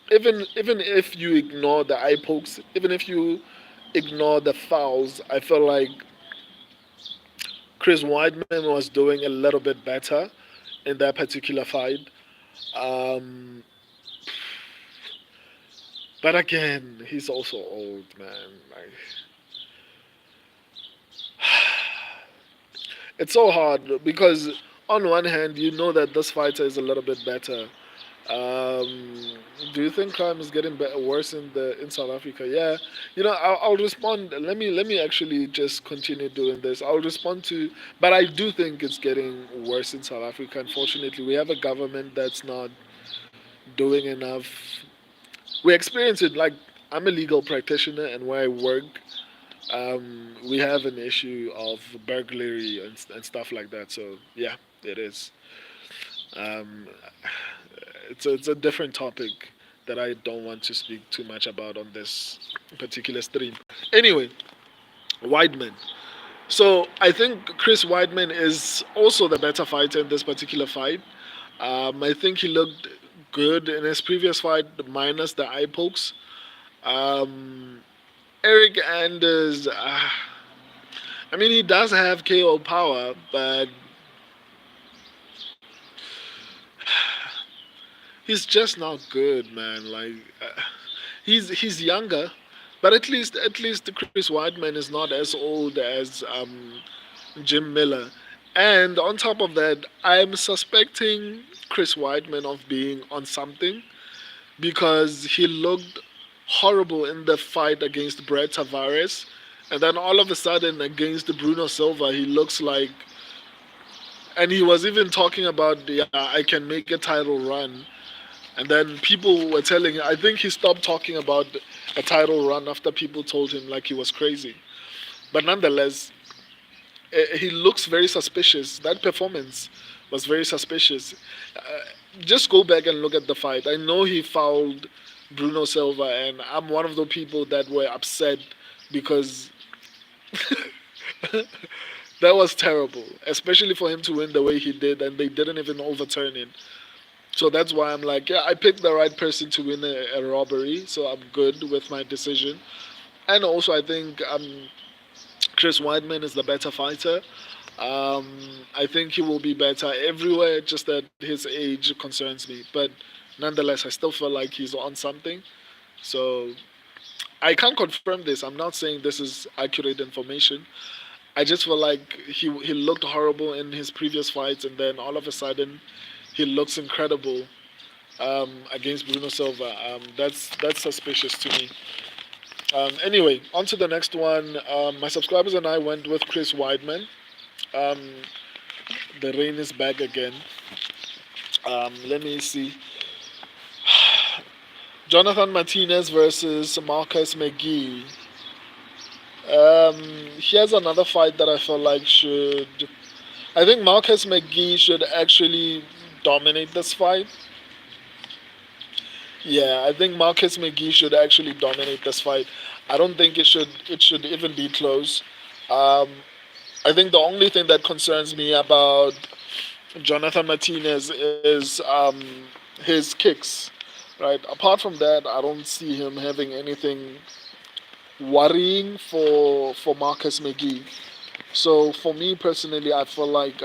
if you ignore the eye pokes, even if you ignore the fouls, I feel like Chris Weidman was doing a little bit better in that particular fight. Um, but again, he's also old, man. Like, it's so hard because on one hand, you know that this fighter is a little bit better. Um, do you think crime is getting worse in South Africa? Yeah, I'll respond. Let me actually just continue doing this. I'll respond to, but I do think it's getting worse in South Africa. Unfortunately, we have a government that's not doing enough. We experience it like I'm a legal practitioner, and where I work, we have an issue of burglary and stuff like that. So yeah, it is. Um, it's a different topic that I don't want to speak too much about on this particular stream. Anyway, Weidman. So I think Chris Weidman is also the better fighter in this particular fight. I think he looked good in his previous fight, minus the eye pokes. Um, Eric Anders, I mean, he does have KO power, but he's just not good, man. Like, he's younger, but at least Chris Weidman is not as old as Jim Miller. And on top of that, I'm suspecting Chris Weidman of being on something because he looked horrible in the fight against Brett Tavares. And then all of a sudden against Bruno Silva, he looks like, and he was even talking about, yeah, I can make a title run. And then people were telling him, I think he stopped talking about a title run after people told him like he was crazy. But nonetheless, he looks very suspicious. That performance was very suspicious. Just go back and look at the fight. I know he fouled Bruno Silva, and I'm one of the people that were upset because That was terrible, especially for him to win the way he did, and they didn't even overturn it. So that's why I'm like, yeah, I picked the right person to win a robbery, so I'm good with my decision. And also, I think Chris Weidman is the better fighter. I think he will be better everywhere, just that his age concerns me. But nonetheless, I still feel like he's on something. So I can't confirm this. I'm not saying this is accurate information. I just feel like he looked horrible in his previous fights, and then all of a sudden, he looks incredible against Bruno Silva. That's suspicious to me. Anyway, on to the next one. My subscribers and I went with Chris Weidman. Um, the rain is back again. Let me see. Jonathan Martinez versus Marcus McGee. Here's another fight that I feel like should. I think Marcus McGee should actually dominate this fight. Yeah, I think Marcus McGee should actually dominate this fight. I don't think it should even be close. Um, I think the only thing that concerns me about Jonathan Martinez is his kicks. Right. Apart from that, I don't see him having anything worrying for Marcus McGee. So for me personally, I feel like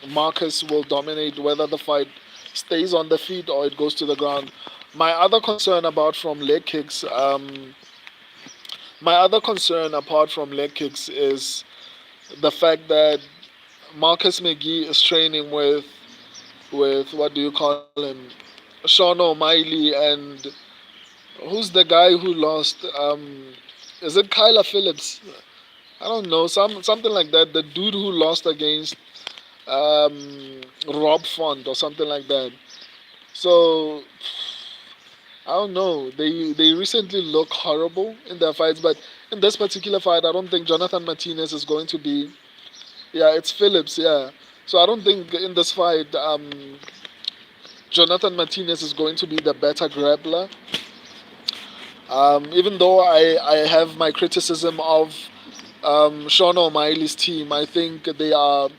Marcus will dominate whether the fight stays on the feet or it goes to the ground. My other concern about from leg kicks, my other concern apart from leg kicks is the fact that Marcus McGee is training with what do you call him, Sean O'Malley, and who's the guy who lost? Is it Kyla Phillips? I don't know, something like that. The dude who lost against Rob Font or something like that. So I don't know. They recently look horrible in their fights, but in this particular fight, I don't think Jonathan Martinez is going to be. Yeah, it's Phillips. Yeah. So I don't think in this fight, Jonathan Martinez is going to be the better grappler. Even though I have my criticism of Sean O'Malley's team, I think they are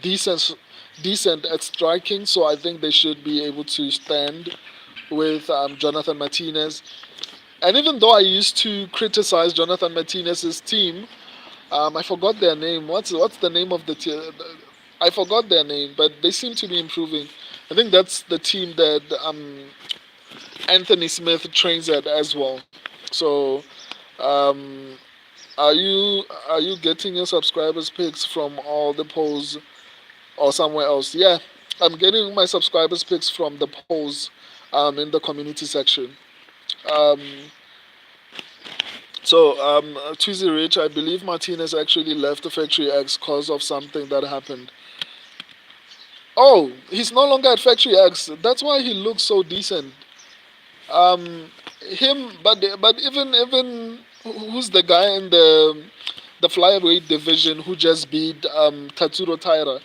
decent decent at striking, so I think they should be able to stand with Jonathan Martinez. And even though I used to criticize Jonathan Martinez's team, I forgot their name. What's the name of the team? I forgot their name, but they seem to be improving. I think that's the team that Anthony Smith trains at as well. So, um, are you getting your subscribers picks from all the polls or somewhere else? Yeah, I'm getting my subscribers picks from the polls in the community section. Um, Twizy Rich, I believe Martinez actually left the Factory X because of something that happened. Oh, he's no longer at Factory X. That's why he looks so decent. Him, but even who's the guy in the flyweight division who just beat Tatsuro Taira?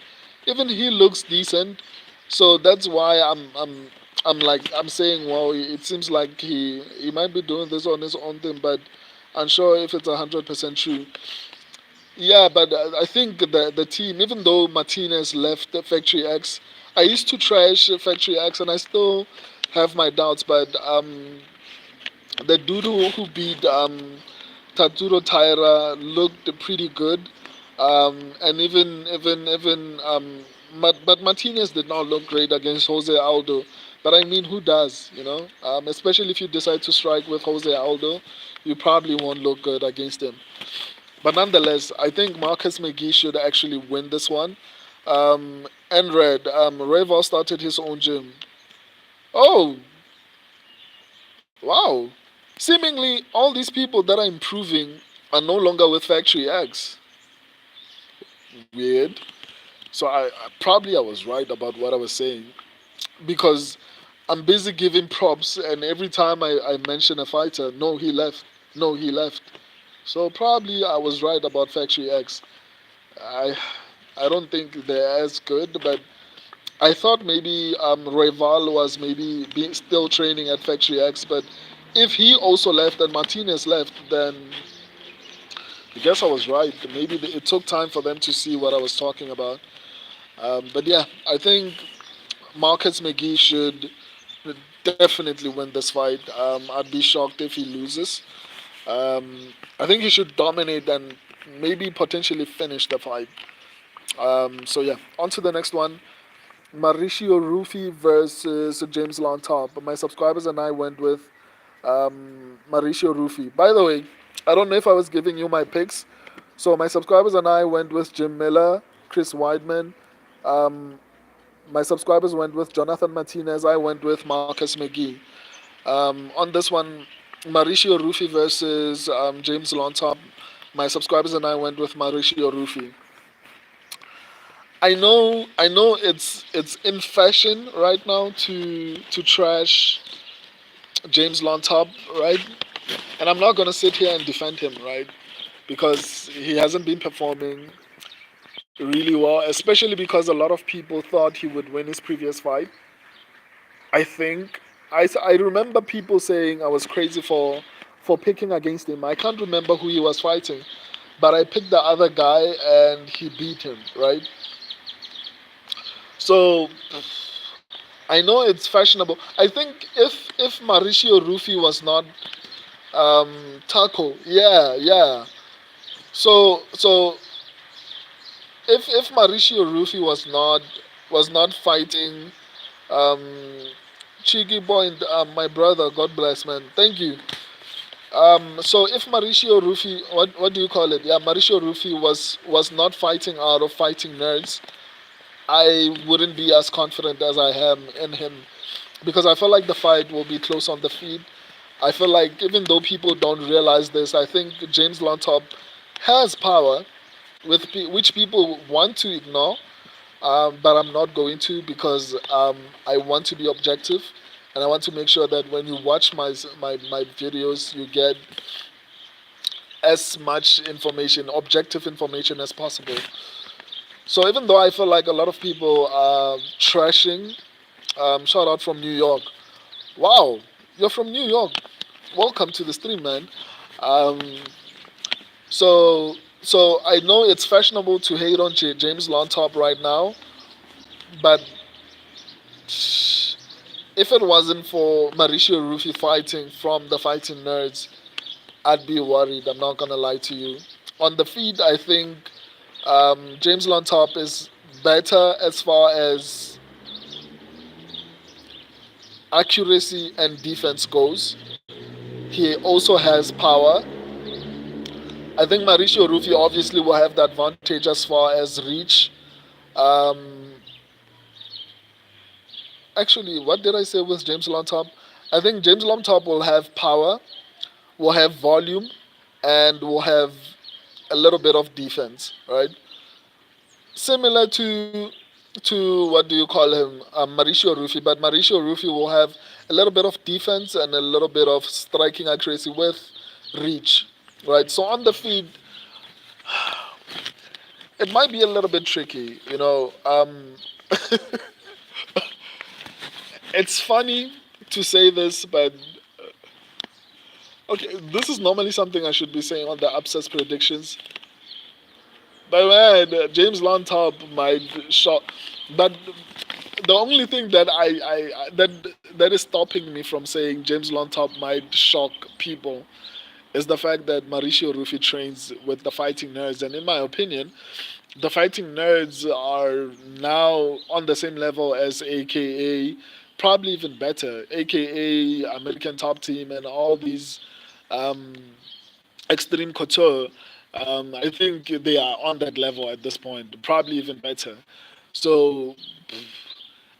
Even he looks decent. So that's why I'm saying, well, it seems like he might be doing this on his own thing, but I'm sure if it's 100% true. Yeah, but I think the team, even though Martinez left the Factory X, I used to trash Factory X, and I still have my doubts. But the dude who beat Tatsuro Taira looked pretty good, and but Martinez did not look great against Jose Aldo. But I mean, who does? Especially if you decide to strike with Jose Aldo, you probably won't look good against him. But nonetheless, I think Marcus McGee should actually win this one. And Red, Reval started his own gym. Oh, wow. Seemingly, all these people that are improving are no longer with Factory X. Weird. So I was right about what I was saying because I'm busy giving props, and every time I mention a fighter, no, he left. No, he left. So probably I was right about Factory X. I I don't think they're as good, but I thought maybe Reval was still training at Factory X, but if he also left and Martinez left, I guess I was right. Maybe it took time for them to see what I was talking about. But yeah, I think Marcus McGee should definitely win this fight. I'd be shocked if he loses. I think he should dominate and maybe potentially finish the fight. So yeah, on to the next one. Mauricio Rufy versus James Lontop. My subscribers and I went with Mauricio Rufy. By the way, I don't know if I was giving you my picks. So my subscribers and I went with Jim Miller, Chris Weidman. Um, my subscribers went with Jonathan Martinez. I went with Marcus McGee. On this one, Mauricio Rufy versus James Lontop. My subscribers and I went with Mauricio Rufy. I know it's in fashion right now to trash James Lontop, right? And I'm not gonna sit here and defend him, right? Because he hasn't been performing really well, especially because a lot of people thought he would win his previous fight. I think I remember people saying I was crazy for picking against him. I can't remember who he was fighting, but I picked the other guy and he beat him, right? So I know it's fashionable. I think if Mauricio Rufy was not Taco, yeah, yeah. So if Mauricio Rufy was not fighting um, Cheeky Boy, my brother, God bless, man. Thank you. So if Mauricio Rufy, what do you call it? Yeah, Mauricio Rufy was not fighting out of fighting nerds. I wouldn't be as confident as I am in him because I feel like the fight will be close on the feet. I feel like even though people don't realize this, I think James Lontop has power which people want to ignore, but I'm not going to because I want to be objective, and I want to make sure that when you watch my videos, you get as much information, objective information as possible. So even though I feel like a lot of people are trashing, shout out from New York. Wow, you're from New York. Welcome to the stream, man. Um, so I know it's fashionable to hate on James Lontop right now, but if it wasn't for Mauricio Rufy fighting from the Fighting Nerds, I'd be worried. I'm not gonna lie to you. On the feet, I think James Lontop is better as far as accuracy and defense goes. He also has power. I think Mauricio Rufy obviously will have the advantage as far as reach. Um, Actually, what did I say with James Lontop? I think James Lontop will have power, will have volume, and will have a little bit of defense, right? Similar to what do you call him, Mauricio Rufy, but Mauricio Rufy will have a little bit of defense and a little bit of striking accuracy with reach, right? So on the feet, it might be a little bit tricky, you know. It's funny to say this, but okay, this is normally something I should be saying on the upsets predictions. But man, James Lontop might shock. But the only thing that that is stopping me from saying James Lontop might shock people is the fact that Mauricio Rufy trains with the Fighting Nerds, and in my opinion, the Fighting Nerds are now on the same level as AKA, probably even better, AKA American Top Team, and all these um, Extreme Couture. I think they are on that level at this point, probably even better. So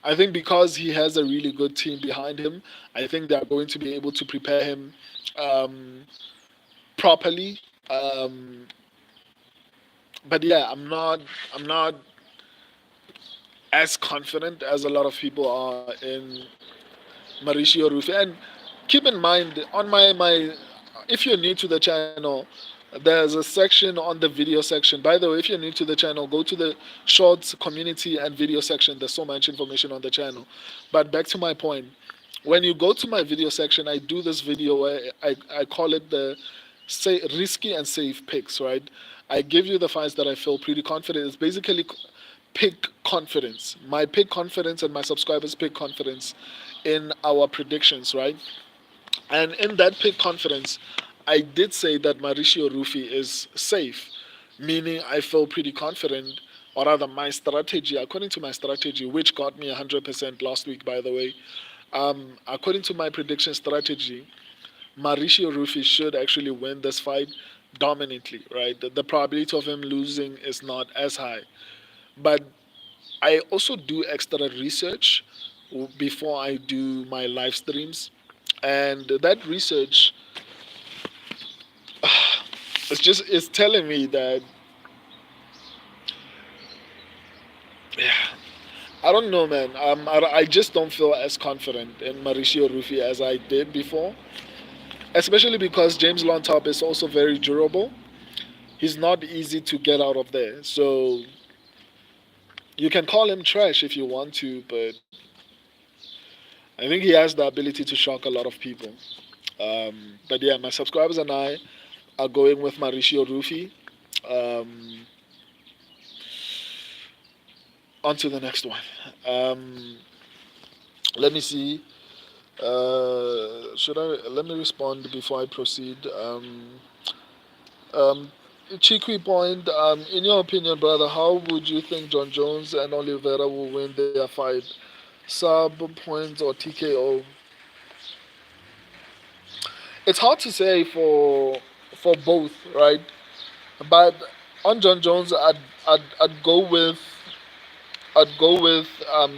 I think because he has a really good team behind him, I think they are going to be able to prepare him um, properly. Um, but yeah, I'm not as confident as a lot of people are in Mauricio Rufy. And keep in mind, on my if you're new to the channel, there's a section on the video section. By the way, if you're new to the channel, go to the shorts community and video section. There's so much information on the channel. But back to my point. When you go to my video section, I do this video where I call it say risky and safe picks, right? I give you the fights that I feel pretty confident. It's basically pick confidence. My pick confidence and my subscribers pick confidence in our predictions, right? And in that pick confidence, I did say that Mauricio Rufi is safe, meaning I feel pretty confident, or rather, my strategy, according to my strategy, which got me 100% last week, by the way, according to my prediction strategy, Mauricio Rufi should actually win this fight dominantly, right? The probability of him losing is not as high. But I also do extra research before I do my live streams. And that research it's telling me that yeah, I don't know, man. I just don't feel as confident in Mauricio Rufi as I did before, especially because James Lontop is also very durable. He's not easy to get out of there. So you can call him trash if you want to, but I think he has the ability to shock a lot of people. But yeah, my subscribers and I are going with Mauricio Rufi. Um, on to the next one. Um, let me see. Should I let me respond before I proceed? Um, Chikwi Point. In your opinion, brother, how would you think John Jones and Oliveira will win their fight? Sub points or TKO? It's hard to say for both, right? But on John Jones, I'd go with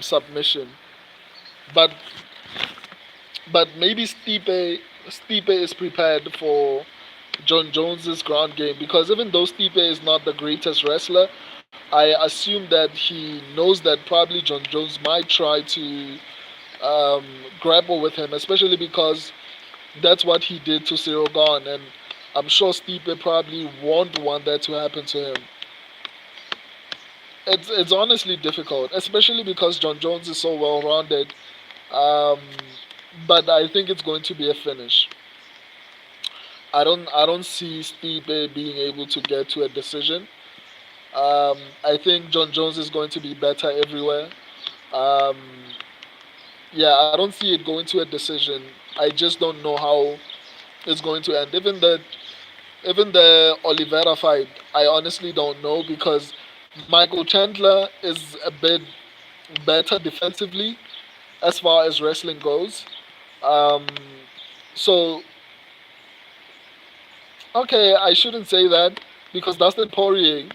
submission. But maybe Stipe is prepared for John Jones's ground game because even though Stipe is not the greatest wrestler, I assume that he knows that probably John Jones might try to um, grapple with him, especially because that's what he did to Cyril Gahn, and I'm sure Stipe probably won't want that to happen to him. It's honestly difficult, especially because John Jones is so well rounded. Um, but I think it's going to be a finish. I don't see Stipe being able to get to a decision. I think John Jones is going to be better everywhere. Um, yeah, I don't see it going to a decision. I just don't know how it's going to end. Even the Oliveira fight, I honestly don't know because Michael Chandler is a bit better defensively as far as wrestling goes. Um, so okay, I shouldn't say that because Dustin Poirier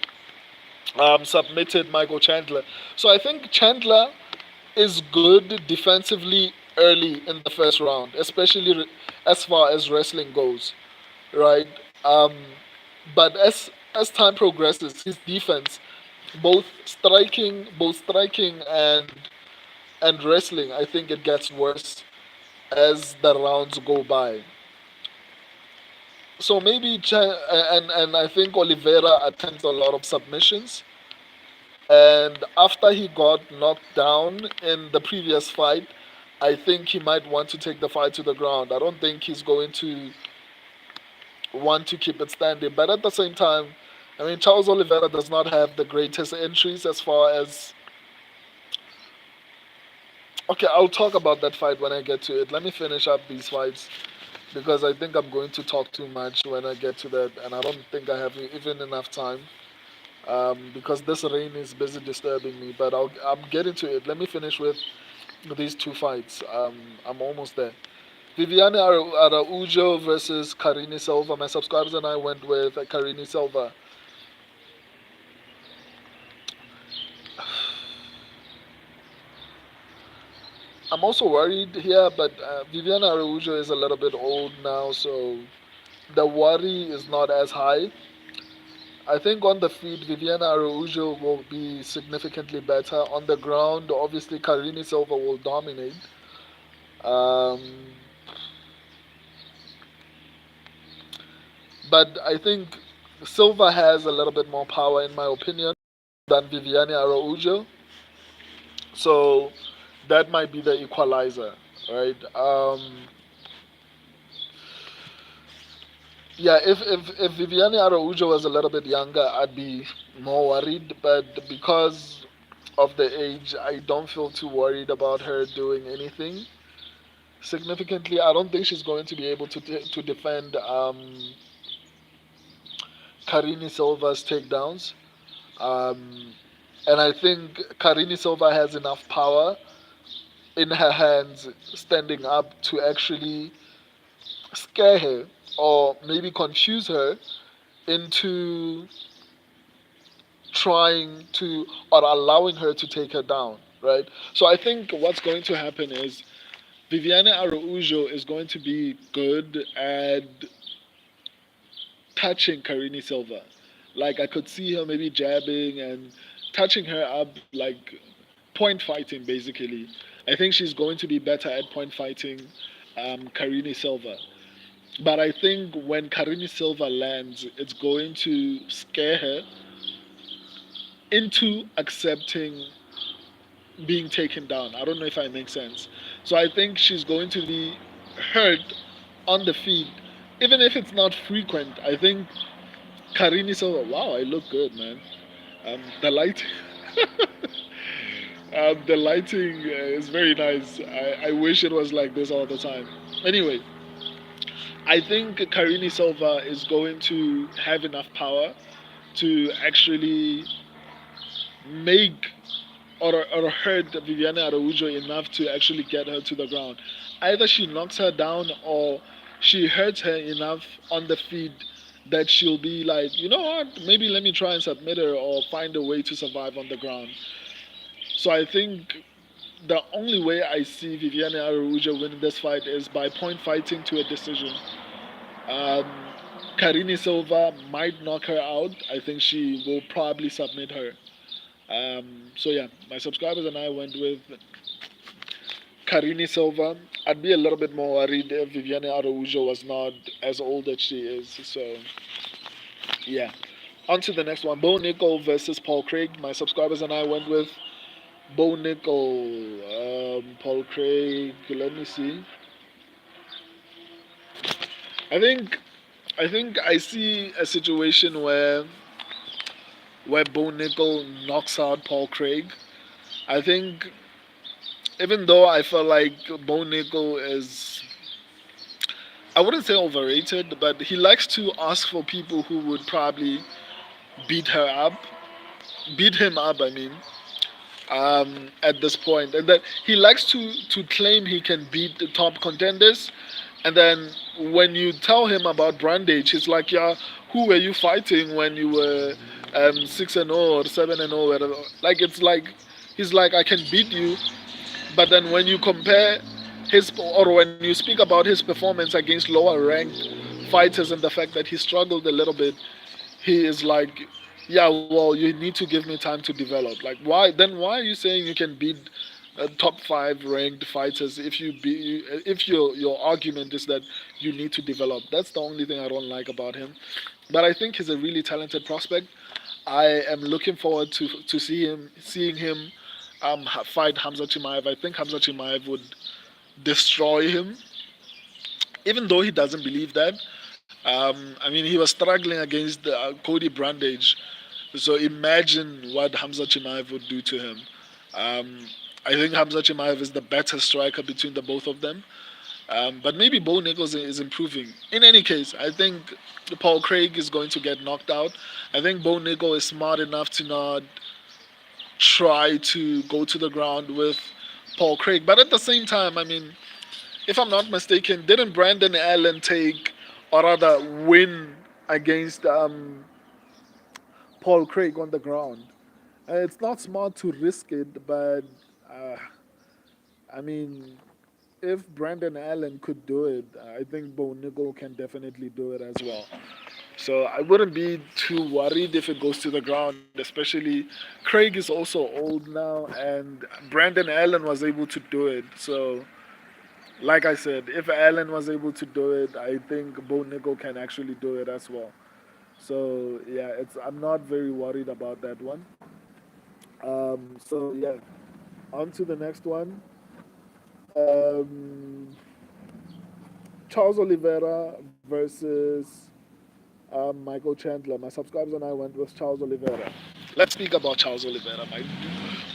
submitted Michael Chandler. So I think Chandler is good defensively early in the first round, especially as far as wrestling goes, right? Um, but as time progresses, his defense, both striking and wrestling, I think it gets worse as the rounds go by. So maybe and I think Oliveira attempts a lot of submissions. And after he got knocked down in the previous fight, I think he might want to take the fight to the ground. I don't think he's going to want to keep it standing. But at the same time, I mean, Charles Oliveira does not have the greatest entries as far as. Okay, I'll talk about that fight when I get to it. Let me finish up these fights because I think I'm going to talk too much when I get to that, and I don't think I have even enough time. Because this rain is busy disturbing me. But I'm getting to it. Let me finish with these two fights. I'm almost there. Viviane Araujo versus Karine Silva. My subscribers and I went with Karine Silva. I'm also worried here, but Viviane Araujo is a little bit old now, so the worry is not as high. I think on the feet, Viviane Araujo will be significantly better. On the ground, obviously, Karine Silva will dominate. Um, but I think Silva has a little bit more power, in my opinion, than Viviane Araujo. So that might be the equalizer, right? Yeah, if Viviane Araujo was a little bit younger, I'd be more worried. But because of the age, I don't feel too worried about her doing anything significantly. I don't think she's going to be able to defend Karini Silva's takedowns. Um, and I think Karini Silva has enough power in her hands standing up to actually scare her or maybe confuse her into trying to or allowing her to take her down, right? So I think what's going to happen is Viviane Araujo is going to be good at touching Karini Silva. Like I could see her maybe jabbing and touching her up, like point fighting basically. I think she's going to be better at point fighting Karini Silva. But I think when Karini Silva lands, it's going to scare her into accepting being taken down. I don't know if I make sense. So I think she's going to be hurt on the feet, even if it's not frequent. I think Karini Silva, wow, I look good, man. The light, the lighting is very nice. I wish it was like this all the time. Anyway, I think Karini Silva is going to have enough power to actually make or hurt Viviane Araujo enough to actually get her to the ground. Either she knocks her down or she hurts her enough on the feet that she'll be like, you know what, maybe let me try and submit her or find a way to survive on the ground. So I think the only way I see Viviane Araujo winning this fight is by point fighting to a decision. Um, Karini Silva might knock her out. I think she will probably submit her. So yeah, my subscribers and I went with Karini Silva. I'd be a little bit more worried if Viviane Araujo was not as old as she is. So yeah. On to the next one. Bo Nickel versus Paul Craig. My subscribers and I went with Bo Nickel. Paul Craig. Let me see. I think I see a situation where Bo Nickel knocks out Paul Craig. I think even though I feel like Bo Nickel is, I wouldn't say overrated, but he likes to ask for people who would probably beat her up, beat him up. I mean, at this point, and that he likes to claim he can beat the top contenders, and then when you tell him about Brandage, he's like, yeah, who were you fighting when you were 6-0 or 7-0, whatever. Like it's like he's like, I can beat you, but then when you compare his or when you speak about his performance against lower ranked fighters and the fact that he struggled a little bit, he is like, yeah, well, you need to give me time to develop. Like, why are you saying you can beat top five ranked fighters if your argument is that you need to develop? That's the only thing I don't like about him. But I think he's a really talented prospect. I am looking forward to seeing him fight Hamza Chimaev. I think Hamza Chimaev would destroy him, even though he doesn't believe that. I mean, he was struggling against Cody Brandage, so imagine what Hamza Chimaev would do to him. Um, I think Hamza Chimaev is the better striker between the both of them. But maybe Bo Nichols is improving. In any case, I think Paul Craig is going to get knocked out. I think Bo Nichols is smart enough to not try to go to the ground with Paul Craig. But at the same time, I mean, if I'm not mistaken, didn't Brandon Allen take or rather win against Paul Craig on the ground? It's not smart to risk it, but uh, I mean, if Brandon Allen could do it, I think Bo Nickal can definitely do it as well. So I wouldn't be too worried if it goes to the ground, especially Craig is also old now, and Brandon Allen was able to do it. So, like I said, if Allen was able to do it, I think Bo Nickal can actually do it as well. So yeah, it's I'm not very worried about that one. So yeah, on to the next one. Um, Charles Oliveira versus Michael Chandler. My subscribers and I went with Charles Oliveira. Let's speak about Charles Oliveira,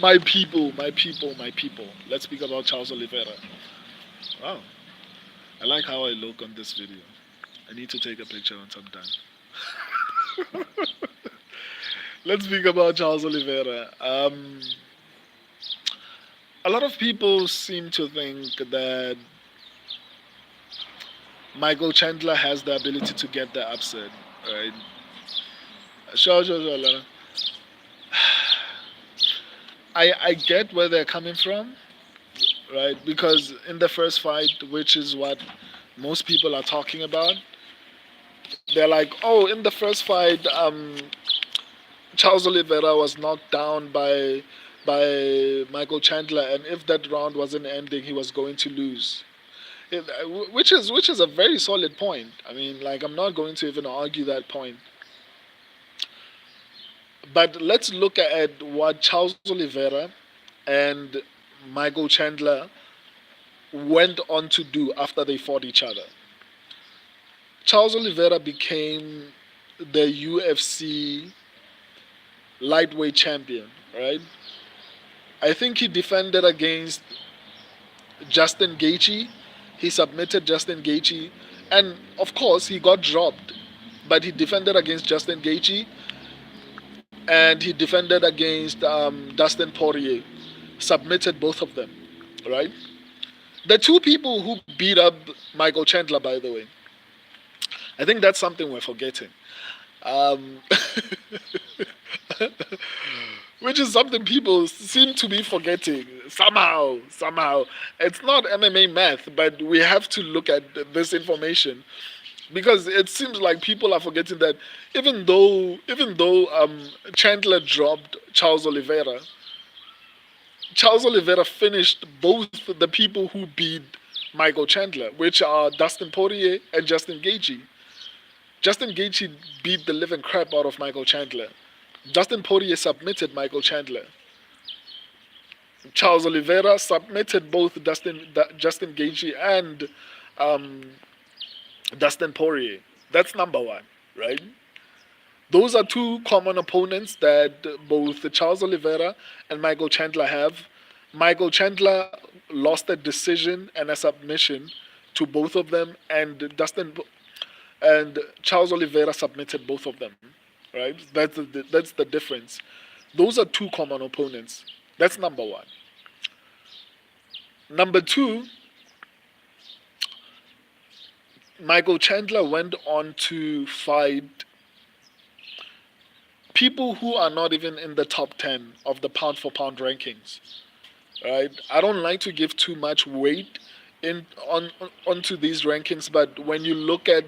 my people, my people, my people. Let's speak about Charles Oliveira. Wow, I like how I look on this video. I need to take a picture once I'm done. Let's speak about Charles Oliveira. A lot of people seem to think that Michael Chandler has the ability to get the upset, right? Sure, sure, sure, Lana. I get where they're coming from, right? Because in the first fight, which is what most people are talking about, they're like, oh, in the first fight, Charles Oliveira was knocked down by Michael Chandler, and if that round wasn't ending, he was going to lose. Which is a very solid point. I mean, like I'm not going to even argue that point. But let's look at what Charles Oliveira and Michael Chandler went on to do after they fought each other. Charles Oliveira became the UFC lightweight champion, right? I think he defended against Justin Gaethje. He submitted Justin Gaethje, and of course he got dropped. But he defended against Justin Gaethje, and he defended against Dustin Poirier. Submitted both of them, right? The two people who beat up Michael Chandler, by the way, I think that's something we're forgetting. Um, which is something people seem to be forgetting somehow. It's not MMA math, but we have to look at this information because it seems like people are forgetting that even though Chandler dropped Charles Oliveira finished both the people who beat Michael Chandler, which are Dustin Poirier and Justin Gaethje. Justin Gaethje beat the living crap out of Michael Chandler. Dustin Poirier submitted Michael Chandler. Charles Oliveira submitted both Justin Gaethje and um, Dustin Poirier. That's number one, right? Those are two common opponents that both Charles Oliveira and Michael Chandler have. Michael Chandler lost a decision and a submission to both of them, and Charles Oliveira submitted both of them. Right? That's the difference. Those are two common opponents. That's number one. Number two, Michael Chandler went on to fight people who are not even in the top 10 of the pound for pound rankings. Right? I don't like to give too much weight in on onto these rankings, but when you look at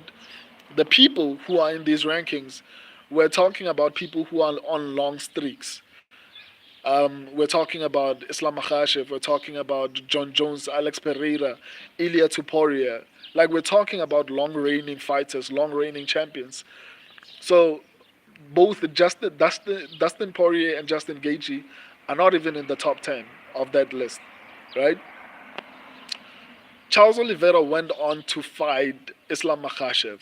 the people who are in these rankings, we're talking about people who are on long streaks. We're talking about Islam Makhachev, we're talking about John Jones, Alex Pereira, Ilya Tuporia. Like we're talking about long reigning fighters, long reigning champions. So both Dustin Poirier and Justin Gaethje are not even in the top 10 of that list, right? Charles Oliveira went on to fight Islam Makhachev.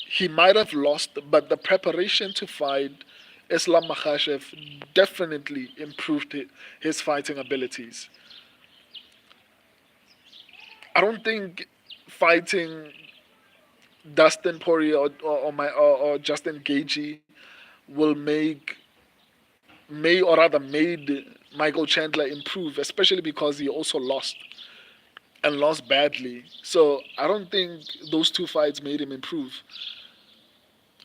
He might have lost, but the preparation to fight Islam Makhachev definitely improved his fighting abilities. I don't think fighting Dustin Poirier or Justin Gaethje will may or rather made Michael Chandler improve, especially because he also lost and lost badly. So I don't think those two fights made him improve.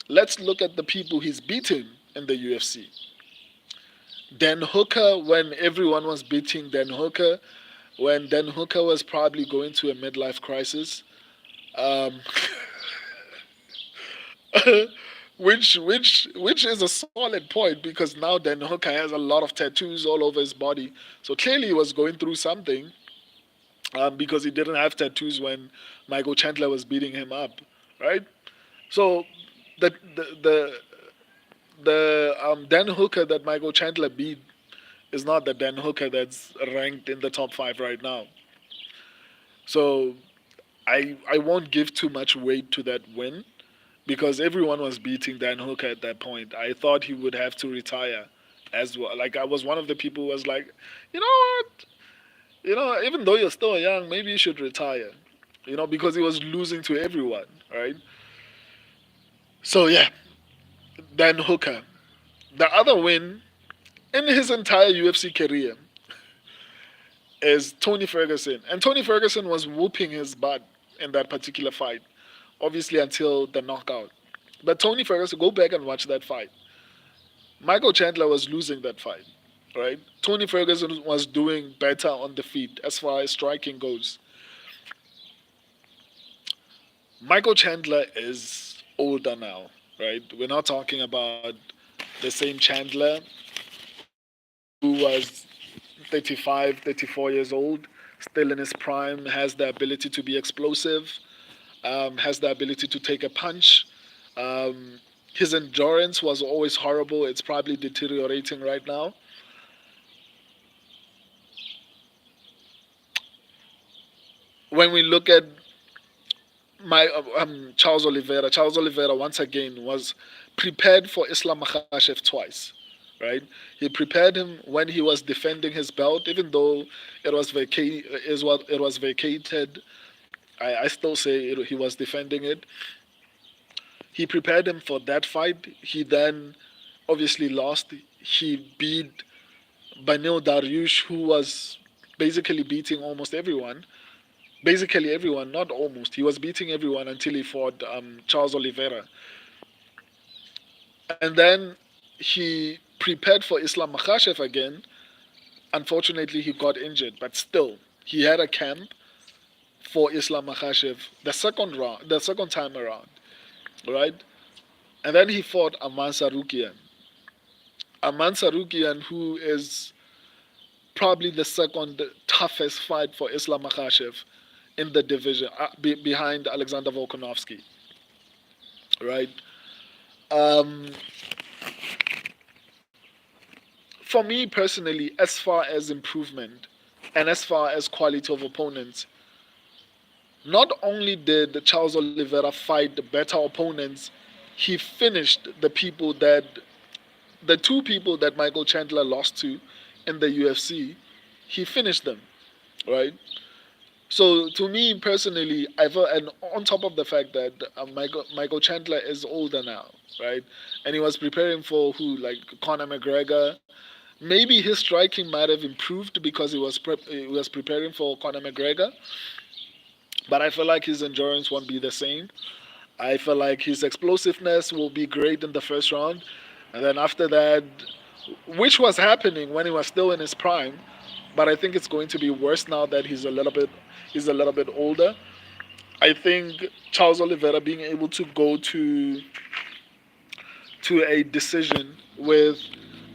Let's look at the people he's beaten in the UFC. Dan Hooker, when everyone was beating Dan Hooker, when Dan Hooker was probably going through a midlife crisis, um, which is a solid point because now Dan Hooker has a lot of tattoos all over his body. So clearly he was going through something because he didn't have tattoos when Michael Chandler was beating him up, right? So the the the, the Dan Hooker that Michael Chandler beat is not the Dan Hooker that's ranked in the top five right now. So I won't give too much weight to that win. because everyone was beating Dan Hooker at that point. I thought he would have to retire as well. Like I was one of the people who was like, you know what, even though you're still young, maybe you should retire. Because he was losing to everyone, right? So yeah, Dan Hooker. The other win in his entire UFC career is Tony Ferguson, and Tony Ferguson was whooping his butt in that particular fight, obviously until the knockout. But Tony Ferguson, go back and watch that fight. Michael Chandler was losing that fight, right? Tony Ferguson was doing better on the feet as far as striking goes. Michael Chandler is older now, right? We're not talking about the same Chandler who was 35, 34 years old, still in his prime, has the ability to be explosive, has the ability to take a punch. Um, his endurance was always horrible. It's probably deteriorating right now. When we look at my Charles Oliveira once again was prepared for Islam Makhachev twice, right? He prepared him when he was defending his belt, even though it was vacated. I still say he was defending it. He prepared him for that fight. He then obviously lost. He beat Banil Dariush, who was basically beating almost everyone. Basically everyone, not almost. He was beating everyone until he fought Charles Oliveira. And then he prepared for Islam Makhachev again. Unfortunately, he got injured, but still, he had a camp for Islam Makhachev the second time around, right? And then he fought Aman Sarukian. Aman Sarukian, who is probably the second toughest fight for Islam Makhachev in the division, behind Alexander Volkanovski, right? Um, for me personally, as far as improvement and as far as quality of opponents, not only did Charles Oliveira fight better opponents, he finished the two people that Michael Chandler lost to in the UFC. He finished them, right? So to me personally, and on top of the fact that Michael Chandler is older now, right, and he was preparing for who like Conor McGregor. Maybe his striking might have improved because he was preparing for Conor McGregor, but I feel like his endurance won't be the same. I feel like his explosiveness will be great in the first round, and then after that, which was happening when he was still in his prime, but I think it's going to be worse now that he's a little bit older. I think Charles Oliveira being able to go to a decision with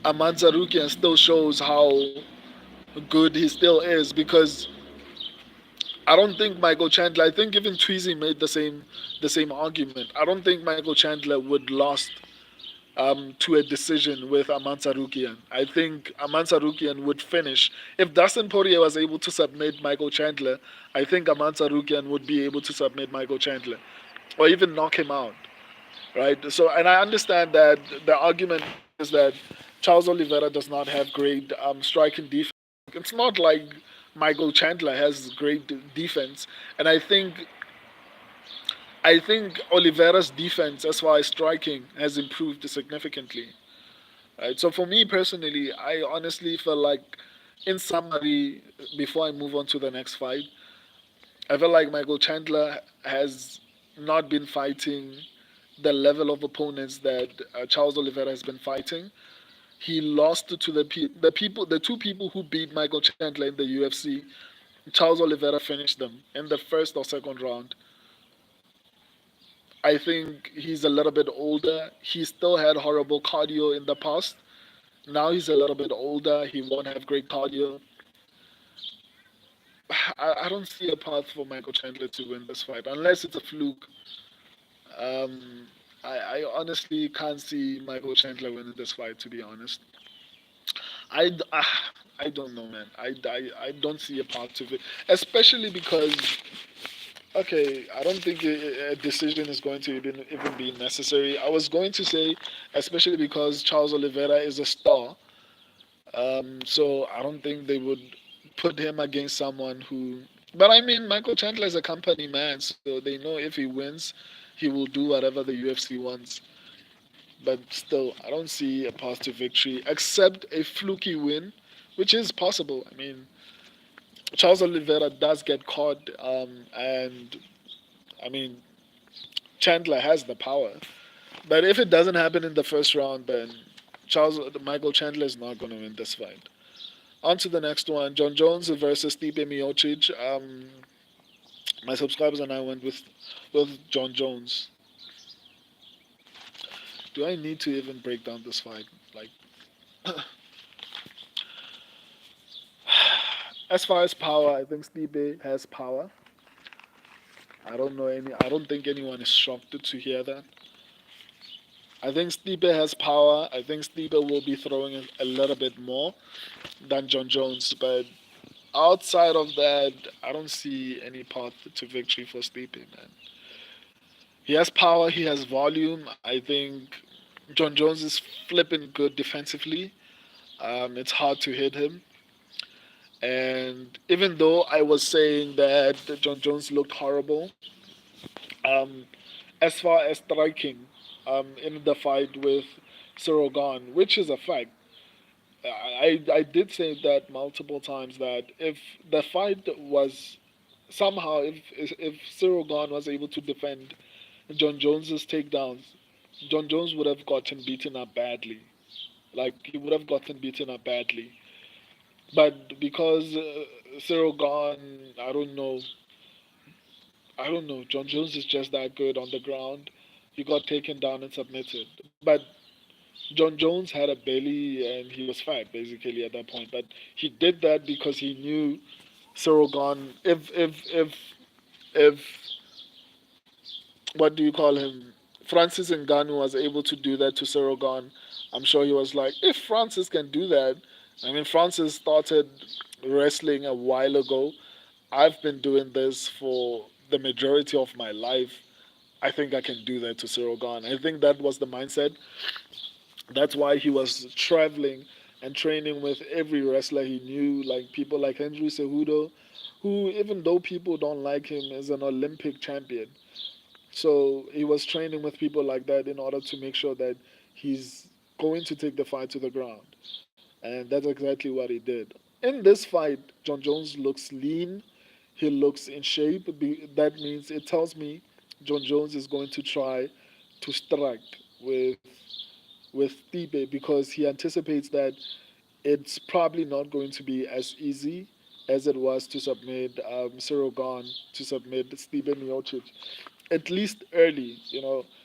Aman Zarukian still shows how good he still is because I don't think Michael Chandler. I think even Tweezy made the same argument. I don't think Michael Chandler would lost to a decision with Aman Sarukian. I think Aman Sarukian would finish. If Dustin Poirier was able to submit Michael Chandler, I think Aman Sarukian would be able to submit Michael Chandler or even knock him out, right? So, and I understand that the argument is that Charles Oliveira does not have great striking defense. It's not like Michael Chandler has great defense, and I think Oliveira's defense, as far as striking, has improved significantly. Right. So for me personally, I honestly feel like, in summary, before I move on to the next fight, I feel like Michael Chandler has not been fighting the level of opponents that Charles Oliveira has been fighting. He lost to the two people who beat Michael Chandler in the UFC. Charles Oliveira finished them in the first or second round. I think he's a little bit older. He still had horrible cardio in the past. Now he's a little bit older. He won't have great cardio. I don't see a path for Michael Chandler to win this fight unless it's a fluke. Um, I honestly can't see Michael Chandler winning this fight. To be honest, I don't know, man. I don't see a path to it, especially because Okay, I don't think a decision is going to even be necessary. I was going to say, especially because Charles Oliveira is a star, so I don't think they would put him against someone who. But I mean, Michael Chandler is a company man, so they know if he wins, he will do whatever the UFC wants. But still, I don't see a path to victory except a fluky win, which is possible. I mean, Charles Oliveira does get caught, and I mean, Chandler has the power. But if it doesn't happen in the first round, then Michael Chandler is not going to win this fight. On to the next one, John Jones versus Stipe Miocic. My subscribers and I went with John Jones. Do I need to even break down this fight? Like, as far as power, I think Stipe has power. I don't know any. I don't think anyone is shocked to hear that. I think Stipe has power. I think Stipe will be throwing a little bit more than John Jones, but outside of that, I don't see any path to victory for Stipe, man. He has power. He has volume. I think John Jones is flipping good defensively. It's hard to hit him. And even though I was saying that John Jones looked horrible, um, as far as striking in the fight with Cyril Gahn, which is a fact, I did say that multiple times that if the fight was somehow if Cyril Gahn was able to defend John Jones's takedowns, John Jones would have gotten beaten up badly. Like he would have gotten beaten up badly. But because Cyril Gahn, I don't know. John Jones is just that good on the ground. He got taken down and submitted. But John Jones had a belly and he was fat basically at that point. But he did that because he knew Cyril Gahn. If what do you call him? Francis Ngannou was able to do that to Cyril Gahn. I'm sure he was like, if Francis can do that, I mean, Francis started wrestling a while ago. I've been doing this for the majority of my life. I think I can do that to Cyril Gahn. I think that was the mindset. That's why he was traveling and training with every wrestler he knew, like people like Henry Cejudo, who, even though people don't like him, is an Olympic champion. So he was training with people like that in order to make sure that he's going to take the fight to the ground. And that's exactly what he did. In this fight, John Jones looks lean. He looks in shape. That means it tells me John Jones is going to try to strike with with Stipe because he anticipates that it's probably not going to be as easy as it was to submit Cyril Gahn, to submit Stipe Miocic, at least early.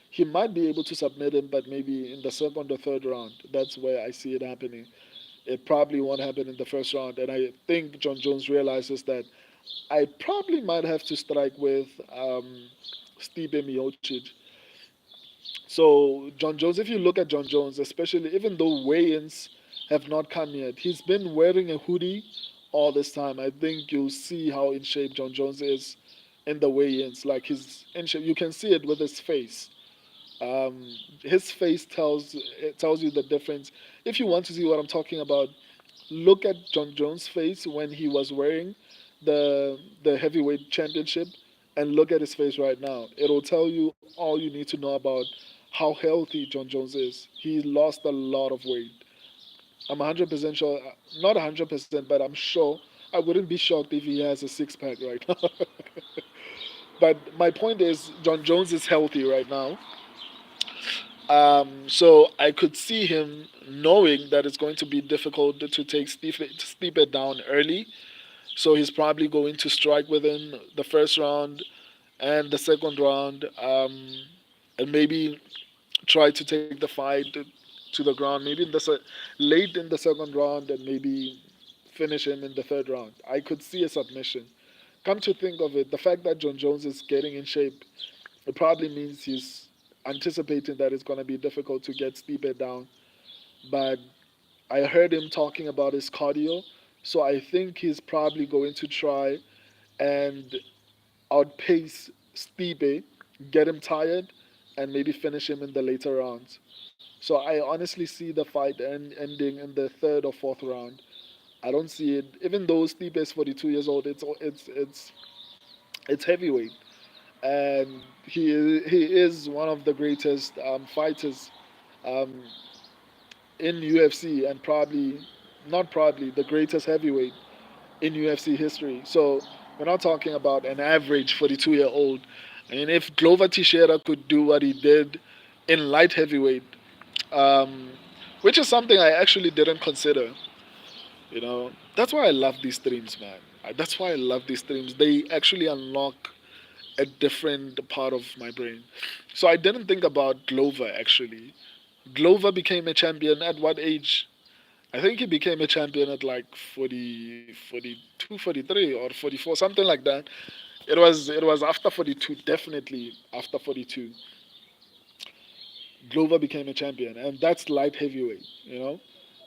He might be able to submit him, but maybe in the second or third round. That's where I see it happening. It probably won't happen in the first round, and I think John Jones realizes that I probably might have to strike with Stipe Miocic. So John Jones, if you look at John Jones, especially even though weigh-ins have not come yet, he's been wearing a hoodie all this time. I think you'll see how in shape John Jones is in the weigh-ins. Like he's in shape. You can see it with his face. His face tells you the difference. If you want to see what I'm talking about, look at John Jones' face when he was wearing the heavyweight championship, and look at his face right now. It'll tell you all you need to know about how healthy John Jones is. He lost a lot of weight. I'm 100% sure, not 100%, but I'm sure. I wouldn't be shocked if he has a six pack right now. But my point is, John Jones is healthy right now. So I could see him knowing that it's going to be difficult to take Stipe down early. So he's probably going to strike within the first round and the second round, and maybe try to take the fight to the ground. Maybe late in the second round, and maybe finish him in the third round. I could see a submission. Come to think of it, the fact that John Jones is getting in shape, it probably means he's anticipating that it's going to be difficult to get Stipe down. But I heard him talking about his cardio, so I think he's probably going to try and outpace Stipe, get him tired, and maybe finish him in the later rounds. So I honestly see the fight ending in the third or fourth round. I don't see it, even though Stipe is 42 years old. It's heavyweight, and he is one of the greatest fighters um, in UFC, and probably not probably the greatest heavyweight in UFC history. So we're not talking about an average 42-year-old. I mean, if Glover Teixeira could do what he did in light heavyweight, um, which is something I actually didn't consider. That's why I love these streams, man. That's why I love these streams. They actually unlock a different part of my brain. So I didn't think about Glover actually. Glover became a champion at what age? I think he became a champion at like 40, 42, 43, or 44, something like that. It was after 42, definitely after 42. Glover became a champion, and that's light heavyweight.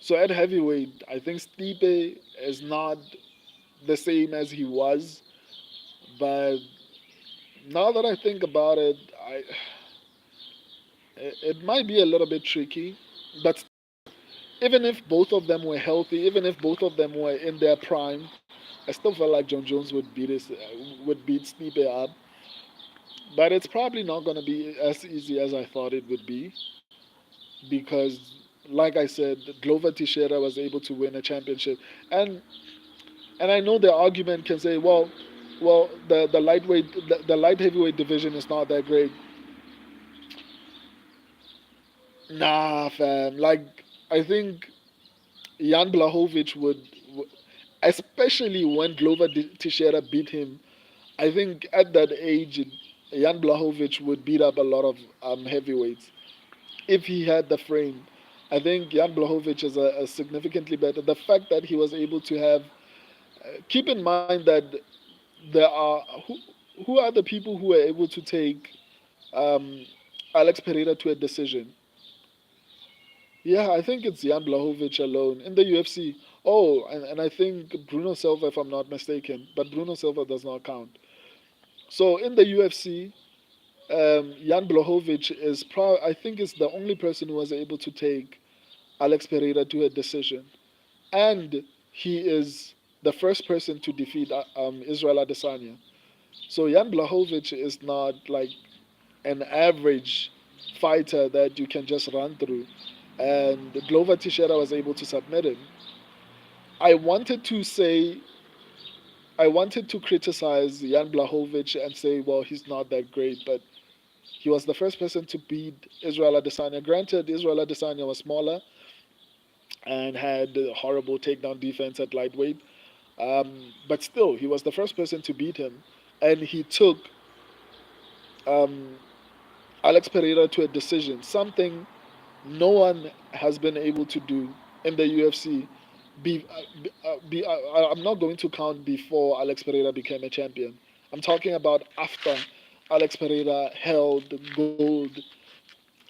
So at heavyweight, I think Stipe is not the same as he was, but now that I think about it, it might be a little bit tricky. But still, even if both of them were healthy, even if both of them were in their prime, I still felt like John Jones would beat Stipe up. But it's probably not going to be as easy as I thought it would be because, like I said, Glover Teixeira was able to win a championship, and and I know the argument can say, well, the light heavyweight division is not that great. Nah, fam. Like I think Jan Blahovic especially when Glover Teixeira beat him. I think at that age, Jan Blahovic would beat up a lot of heavyweights if he had the frame. I think Jan Blahovic is a significantly better. The fact that he was able to have, keep in mind that there are who are the people who were able to take um, Alex Pereira to a decision. Yeah, I think it's Jan Blahovic alone in the UFC. Oh, and I think Bruno Silva, if I'm not mistaken, but Bruno Silva does not count. So in the UFC, Jan Blahovic I think is the only person who was able to take Alex Pereira to a decision, and he is the first person to defeat Israel Adesanya. So Jan Blahovic is not like an average fighter that you can just run through. And Glover Teixeira was able to submit him. I wanted to say, I wanted to criticize Jan Blahovic and say, well, he's not that great, but he was the first person to beat Israel Adesanya. Granted, Israel Adesanya was smaller and had horrible takedown defense at lightweight, but still, he was the first person to beat him, and he took um, Alex Pereira to a decision, something no one has been able to do in the UFC. I'm not going to count before Alex Pereira became a champion. I'm talking about after Alex Pereira held gold.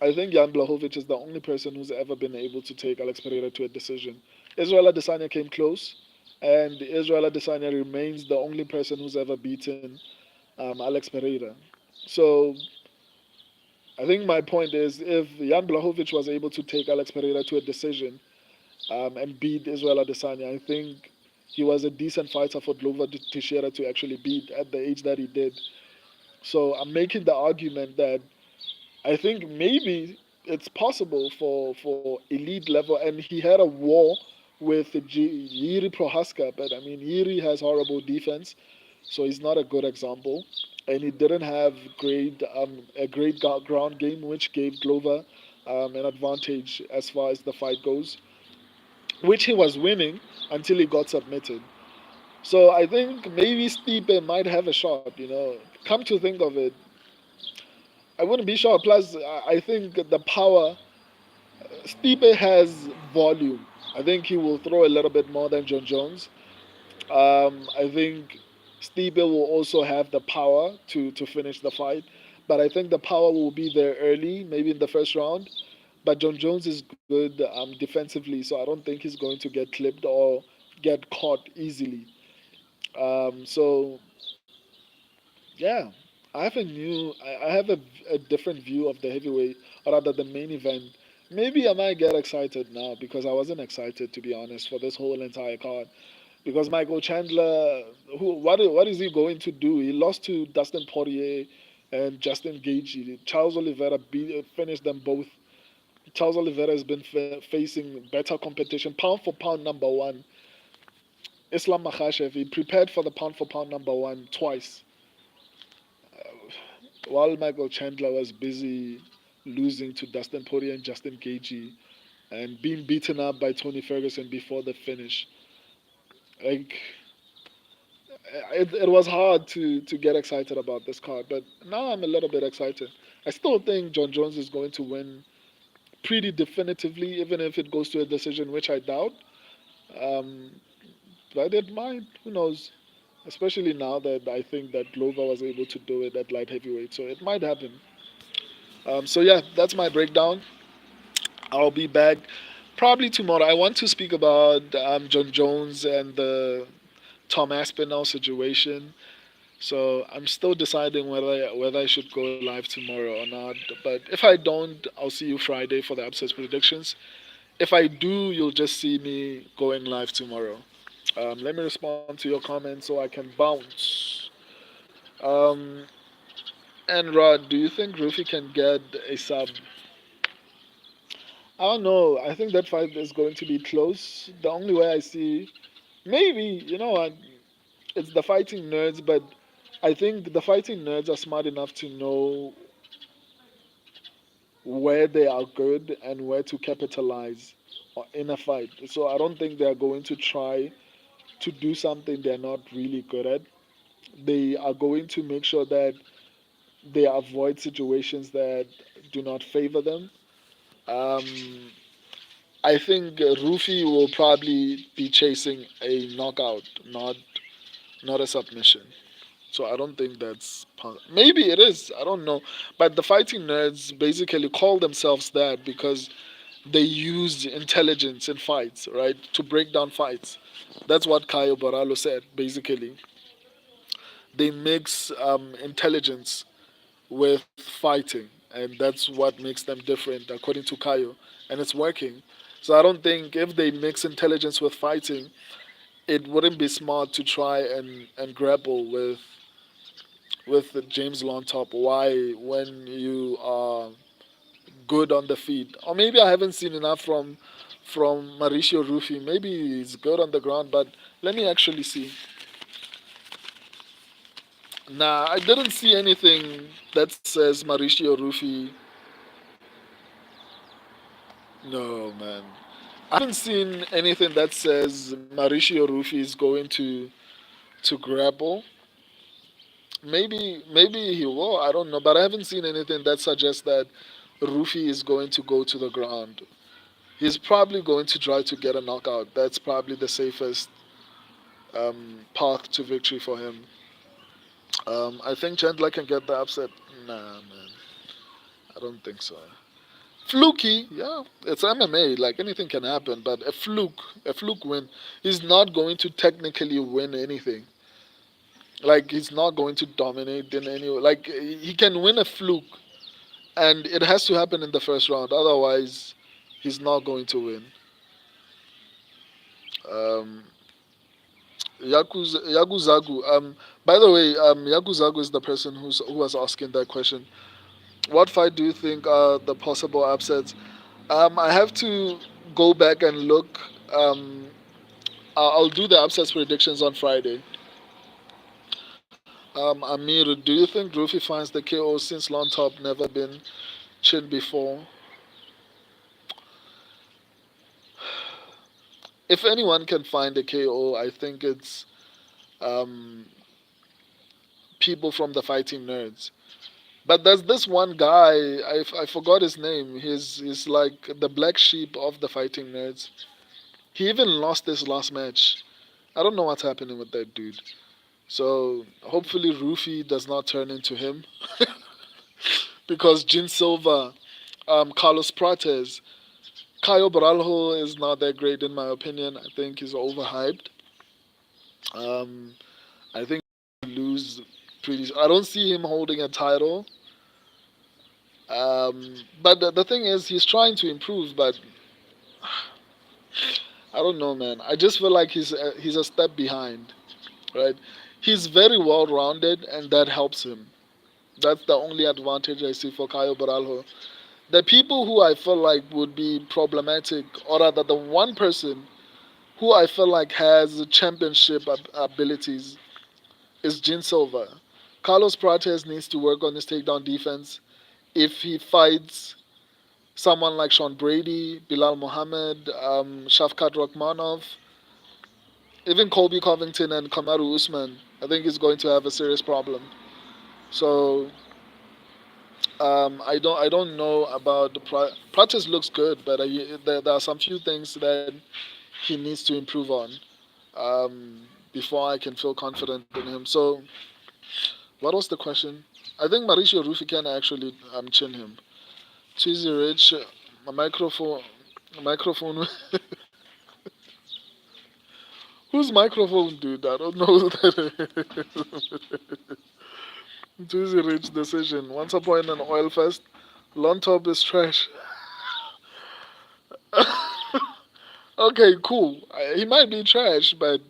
I think Jan Blahovic is the only person who's ever been able to take Alex Pereira to a decision. Israel Adesanya came close, and Israel Adesanya remains the only person who's ever beaten Alex Pereira. So I think my point is, if Jan Blahovic was able to take Alex Pereira to a decision and beat Israel Adesanya, I think he was a decent fighter for Glover Teixeira to actually beat at the age that he did. So I'm making the argument that I think maybe it's possible for elite level, and he had a war with Yuri Prohaska, but I mean Yuri has horrible defense, so he's not a good example, and he didn't have a great ground game, which gave Glover an advantage as far as the fight goes, which he was winning until he got submitted. So I think maybe Stipe might have a shot. Come to think of it, I wouldn't be sure. Plus, I think the power. Stipe has volume. I think he will throw a little bit more than John Jones. I think Stipe will also have the power to finish the fight, but I think the power will be there early, maybe in the first round. But John Jones is good defensively, so I don't think he's going to get clipped or get caught easily. So Yeah, I have a different view of the heavyweight, or rather the main event. Maybe I might get excited now because I wasn't excited, to be honest, for this whole entire card. Because Michael Chandler, what is he going to do? He lost to Dustin Poirier and Justin Gaethje. Charles Oliveira finished them both. Charles Oliveira has been facing better competition, pound for pound number one. Islam Makhachev, he prepared for the pound for pound number one twice, while Michael Chandler was busy losing to Dustin Poirier and Justin Gaethje and being beaten up by Tony Ferguson before the finish. Like it was hard to get excited about this card, but now I'm a little bit excited. I still think John Jones is going to win pretty definitively, even if it goes to a decision, which I doubt. Um, but it might. Who knows? Especially now that I think that Glover was able to do it at light heavyweight, so it might happen. So yeah, that's my breakdown. I'll be back probably tomorrow. I want to speak about John Jones and the Tom Aspinall situation. So I'm still deciding whether I should go live tomorrow or not. But if I don't, I'll see you Friday for the upsets predictions. If I do, you'll just see me going live tomorrow. Let me respond to your comments so I can bounce. Um, and Rod, do you think Rufi can get a sub? I don't know. I think that fight is going to be close. The only way I see, maybe, you know what, it's the fighting nerds, but I think the fighting nerds are smart enough to know where they are good and where to capitalize in a fight. So I don't think they're going to try to do something they're not really good at. They are going to make sure that they avoid situations that do not favor them. Um, I think Rufi will probably be chasing a knockout, not a submission. So I don't think that's maybe it is. I don't know, but the fighting nerds basically call themselves that because they use intelligence in fights, right, to break down fights. That's what Caio Borrallo said. Basically, they mix intelligence with fighting, and that's what makes them different, according to Caio, and it's working. So I don't think if they mix intelligence with fighting, it wouldn't be smart to try and grapple with James on top. Why, when you are good on the feet? Or maybe I haven't seen enough from Mauricio Ruffi. Maybe he's good on the ground, but let me actually see. Nah, I didn't see anything that says Mauricio Ruffi. No, man. I haven't seen anything that says Mauricio Ruffi is going to grapple. Maybe he will. I don't know, but I haven't seen anything that suggests that Rufy is going to go to the ground. He's probably going to try to get a knockout. That's probably the safest path to victory for him. I think Chandler can get the upset. Nah, man, I don't think so. Fluky, yeah, it's MMA. Like anything can happen, but a fluke win. He's not going to technically win anything. Like he's not going to dominate in any. Like he can win a fluke, and it has to happen in the first round. Otherwise, he's not going to win. Um, Yakuzagu. By the way, Yakuzagu is the person who was asking that question. What fight do you think are the possible upsets? I have to go back and look. Um, I'll do the upsets predictions on Friday. Amir, do you think Rufi finds the KO since Long Top never been chin before? If anyone can find a KO, I think it's um, people from the fighting nerds. But there's this one guy, I forgot his name. He's like the black sheep of the fighting nerds. He even lost this last match. I don't know what's happening with that dude. So hopefully Rufi does not turn into him because Jin Silva, Carlos Prates, Caio Baralho is not that great in my opinion. I think he's overhyped. Um, I think he lose. Pretty. I don't see him holding a title. But the thing is, he's trying to improve. But I don't know, man. I just feel like he's a step behind, right? He's very well rounded, and that helps him. That's the only advantage I see for Caio Baralho. The people who I feel like would be problematic, or rather, the one person who I feel like has championship abilities is Jin Silva. Carlos Prates needs to work on his takedown defense. If he fights someone like Sean Brady, Bilal Muhammad, Shafkat Rakhmonov, even Colby Covington and Kamaru Usman, I think he's going to have a serious problem. So I don't know about the Prates looks good, but there are some few things that he needs to improve on before I can feel confident in him. So what was the question? I think Mauricio Rufi can actually chin him. Cheesy Rich, a microphone. Whose microphone, dude? I don't know who that is. Cheesy Rich decision. Once upon an oil fest, Lon Top is trash. Okay, cool. He might be trash, but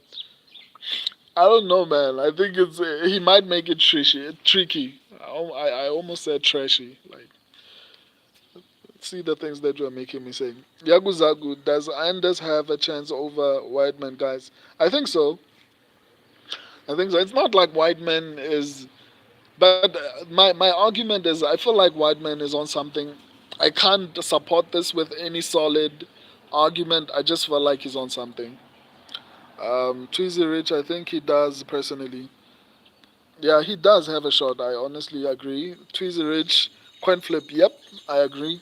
I don't know, man. I think it's he might make it tricky. I almost said trashy. Like, see the things that you are making me say. Yaguzagu, does Anders have a chance over Whiteman, guys? I think so. I think so. It's not like Whiteman is, but my argument is I feel like Whiteman is on something. I can't support this with any solid argument. I just feel like he's on something. Tweezy Rich, I think he does personally. Yeah, he does have a shot. I honestly agree. Tweezy Rich, coin flip. Yep, I agree.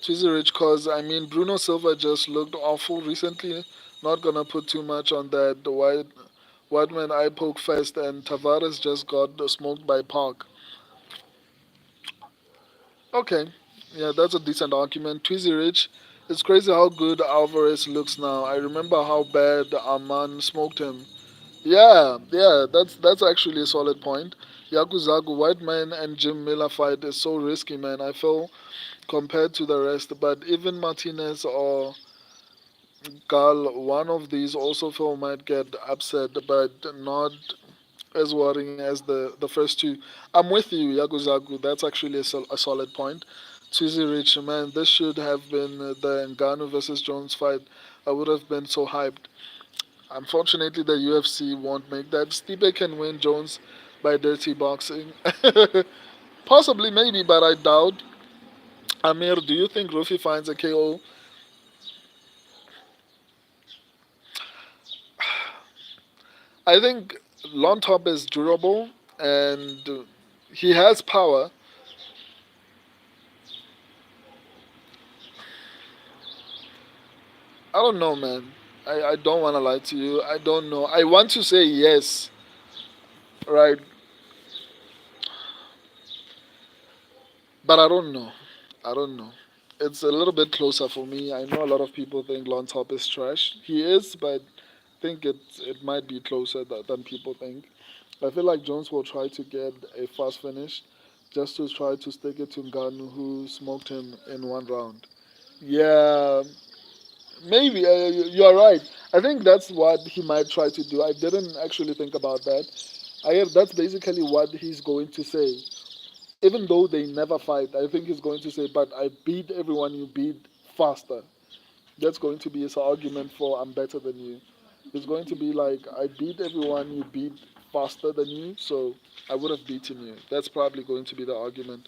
Tweezy Rich, cause I mean Bruno Silva just looked awful recently. Not gonna put too much on that. The Whiteman eye poke fest and Tavares just got smoked by Park. Okay, yeah, that's a decent argument. Tweezy Rich, it's crazy how good Alvarez looks now. I remember how bad Arman smoked him. Yeah, yeah, that's actually a solid point. Yakuzagu, Whiteman and Jim Miller fight is so risky, man. I feel compared to the rest, but even Martinez or Gal, one of these also feel might get upset, but not as worrying as the first two. I'm with you, Yakuzagu. That's actually a solid point. Twizy Rich, man, this should have been the Ngannou versus Jones fight. I would have been so hyped. Unfortunately, the UFC won't make that. Stipe can win Jones by dirty boxing. Possibly, maybe, but I doubt. Amir, do you think Rufi finds a KO? I think Lon Top is durable and he has power. I don't know, man. I don't want to lie to you. I don't know. I want to say yes, right? But I don't know. I don't know. It's a little bit closer for me. I know a lot of people think Lon Top is trash. He is, but I think it might be closer than people think. I feel like Jones will try to get a fast finish just to try to stick it to Ngannou, who smoked him in one round. Yeah, maybe you're right. I think that's what he might try to do. I didn't actually think about that. That's basically what he's going to say. Even though they never fight, I think he's going to say, "But I beat everyone you beat faster." That's going to be his argument for "I'm better than you." It's going to be like, "I beat everyone you beat faster than you, so I would have beaten you." That's probably going to be the argument.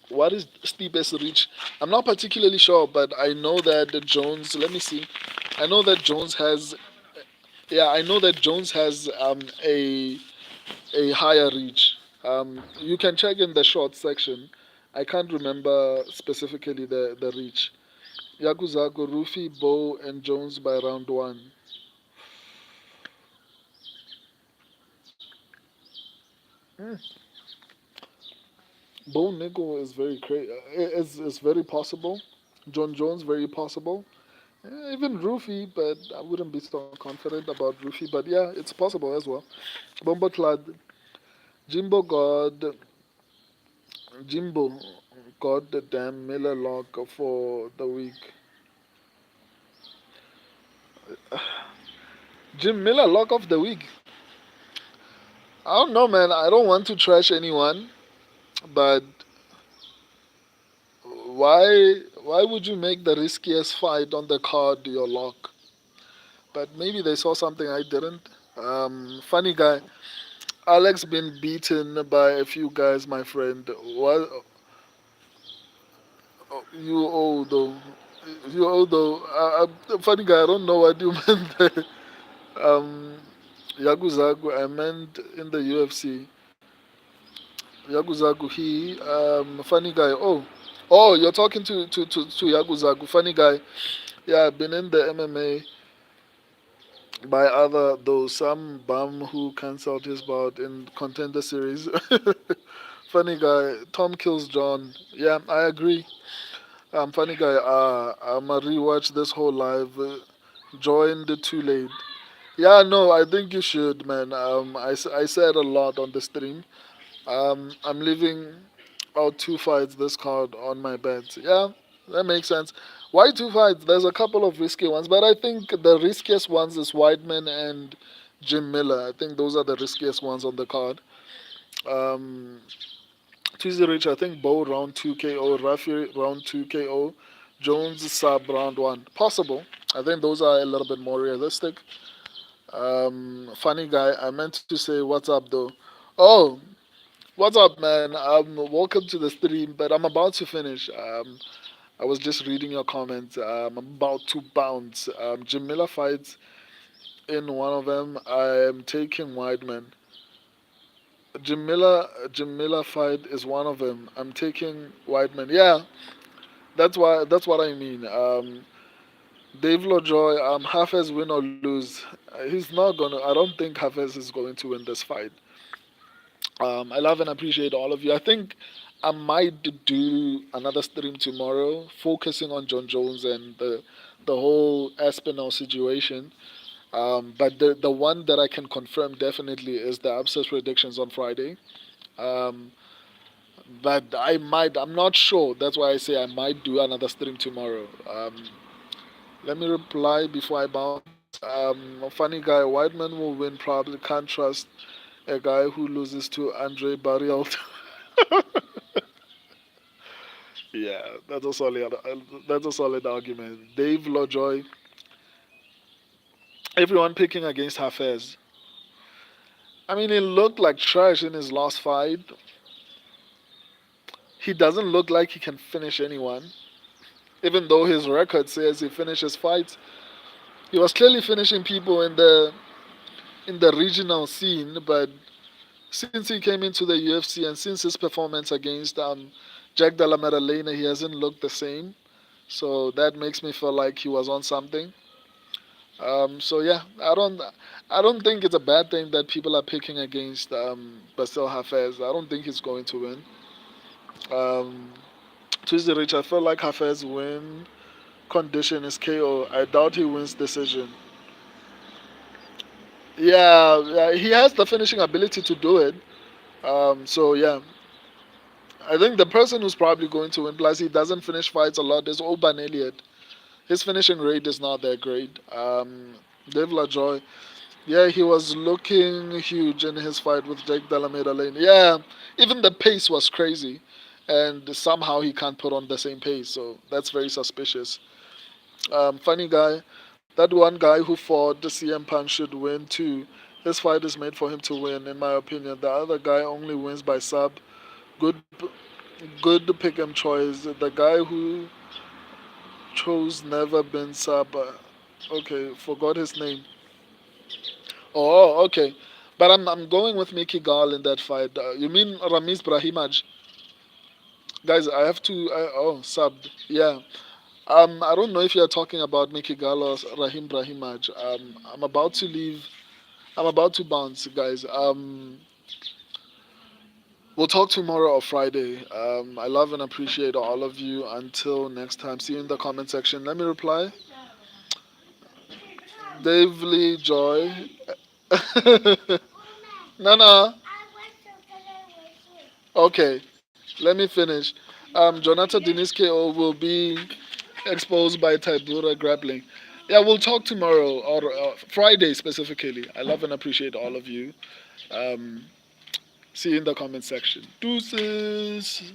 What is Stipe's reach? I'm not particularly sure, but I know that the Jones. Let me see. I know that Jones has. Yeah, I know that Jones has a higher reach. You can check in the short section. I can't remember specifically the reach. Yakuzaku, Rufi, Bow, and Jones by round one. Mm. Bow Nickel is very crazy. It's very possible. John Jones, very possible. Even Rufy, but I wouldn't be so confident about Rufy. But yeah, it's possible as well. Bomberclad. Jimbo God, Jimbo got the damn Miller lock for the week. Jim Miller lock of the week. I don't know, man. I don't want to trash anyone, but why would you make the riskiest fight on the card your lock? But maybe they saw something I didn't. Funny guy. Alex been beaten by a few guys, my friend. What you owe though? You owe though. Funny guy. I don't know what you meant there. Um, Yaguzagu. I meant in the UFC. Yaguzagu. Funny guy. Oh, you're talking to Yaguzagu. Funny guy. Yeah, I've been in the MMA by other though some bum who cancelled his bout in contender series. Funny guy, Tom kills John. Yeah, I agree. Funny guy. I'ma rewatch this whole live. Joined too late. Yeah, no, I think you should, man. I said a lot on the stream. I'm leaving out two fights this card on my bets. Yeah, that makes sense. Why two fights? There's a couple of risky ones, but I think the riskiest ones is Whiteman and Jim Miller. I think those are the riskiest ones on the card. Um, Tuesday Rich, I think Bow round 2 KO, Rafi round 2 KO, Jones sub round 1. Possible. I think those are a little bit more realistic. Funny guy, I meant to say what's up though. Oh, what's up, man? Welcome to the stream, but I'm about to finish. I was just reading your comments. I'm about to bounce. Jim Miller fights in one of them. I am taking Weidman. Jim Miller fight is one of them. I'm taking Weidman. Yeah, that's why. That's what I mean. Dave Lojoy, Hafez win or lose, he's not gonna. I don't think Hafez is going to win this fight. I love and appreciate all of you. I think I might do another stream tomorrow, focusing on John Jones and the whole Aspinall situation. But the one that I can confirm definitely is the upset predictions on Friday. Um, but I might. I'm not sure. That's why I say I might do another stream tomorrow. Let me reply before I bounce. A funny guy. Whiteman will win. Probably can't trust a guy who loses to Andre Barrial. Yeah, that's a solid argument. Dave Lojoy, everyone picking against Hafez. I mean, he looked like trash in his last fight. He doesn't look like he can finish anyone, even though his record says he finishes fights. He was clearly finishing people in the regional scene, but since he came into the UFC and since his performance against Jack Della Maddalena, he hasn't looked the same. So that makes me feel like he was on something. So yeah, I don't think it's a bad thing that people are picking against Basil Hafez. I don't think he's going to win. Um, Tuesday Rich, I feel like Hafez win condition is KO. I doubt he wins decision. Yeah, yeah, he has the finishing ability to do it. So yeah, I think the person who's probably going to win. Plus, he doesn't finish fights a lot. Is Oban Elliott. His finishing rate is not that great. Dave LaJoy, yeah, he was looking huge in his fight with Jake Delameda Lane. Yeah, even the pace was crazy, and somehow he can't put on the same pace. So that's very suspicious. Funny guy, that one guy who fought the CM Punk should win too. His fight is made for him to win, in my opinion. The other guy only wins by sub. Good, good pick and choice. The guy who chose never been sub. Okay, forgot his name. Oh, okay. But I'm going with Mickey Gall in that fight. You mean Ramiz Brahimaj? Guys, I have to. Subbed. Yeah. I don't know if you're talking about Mickey Gall or Rahim Brahimaj. I'm about to leave. I'm about to bounce, guys. We'll talk tomorrow or Friday. I love and appreciate all of you. Until next time, see you in the comment section. Let me reply. Dave Lee Joy. No, no. Okay, let me finish. Jonathan Dennis KO will be exposed by Taibura grappling. Yeah, we'll talk tomorrow or Friday specifically. I love and appreciate all of you. Um, See you in the comment section. Deuces.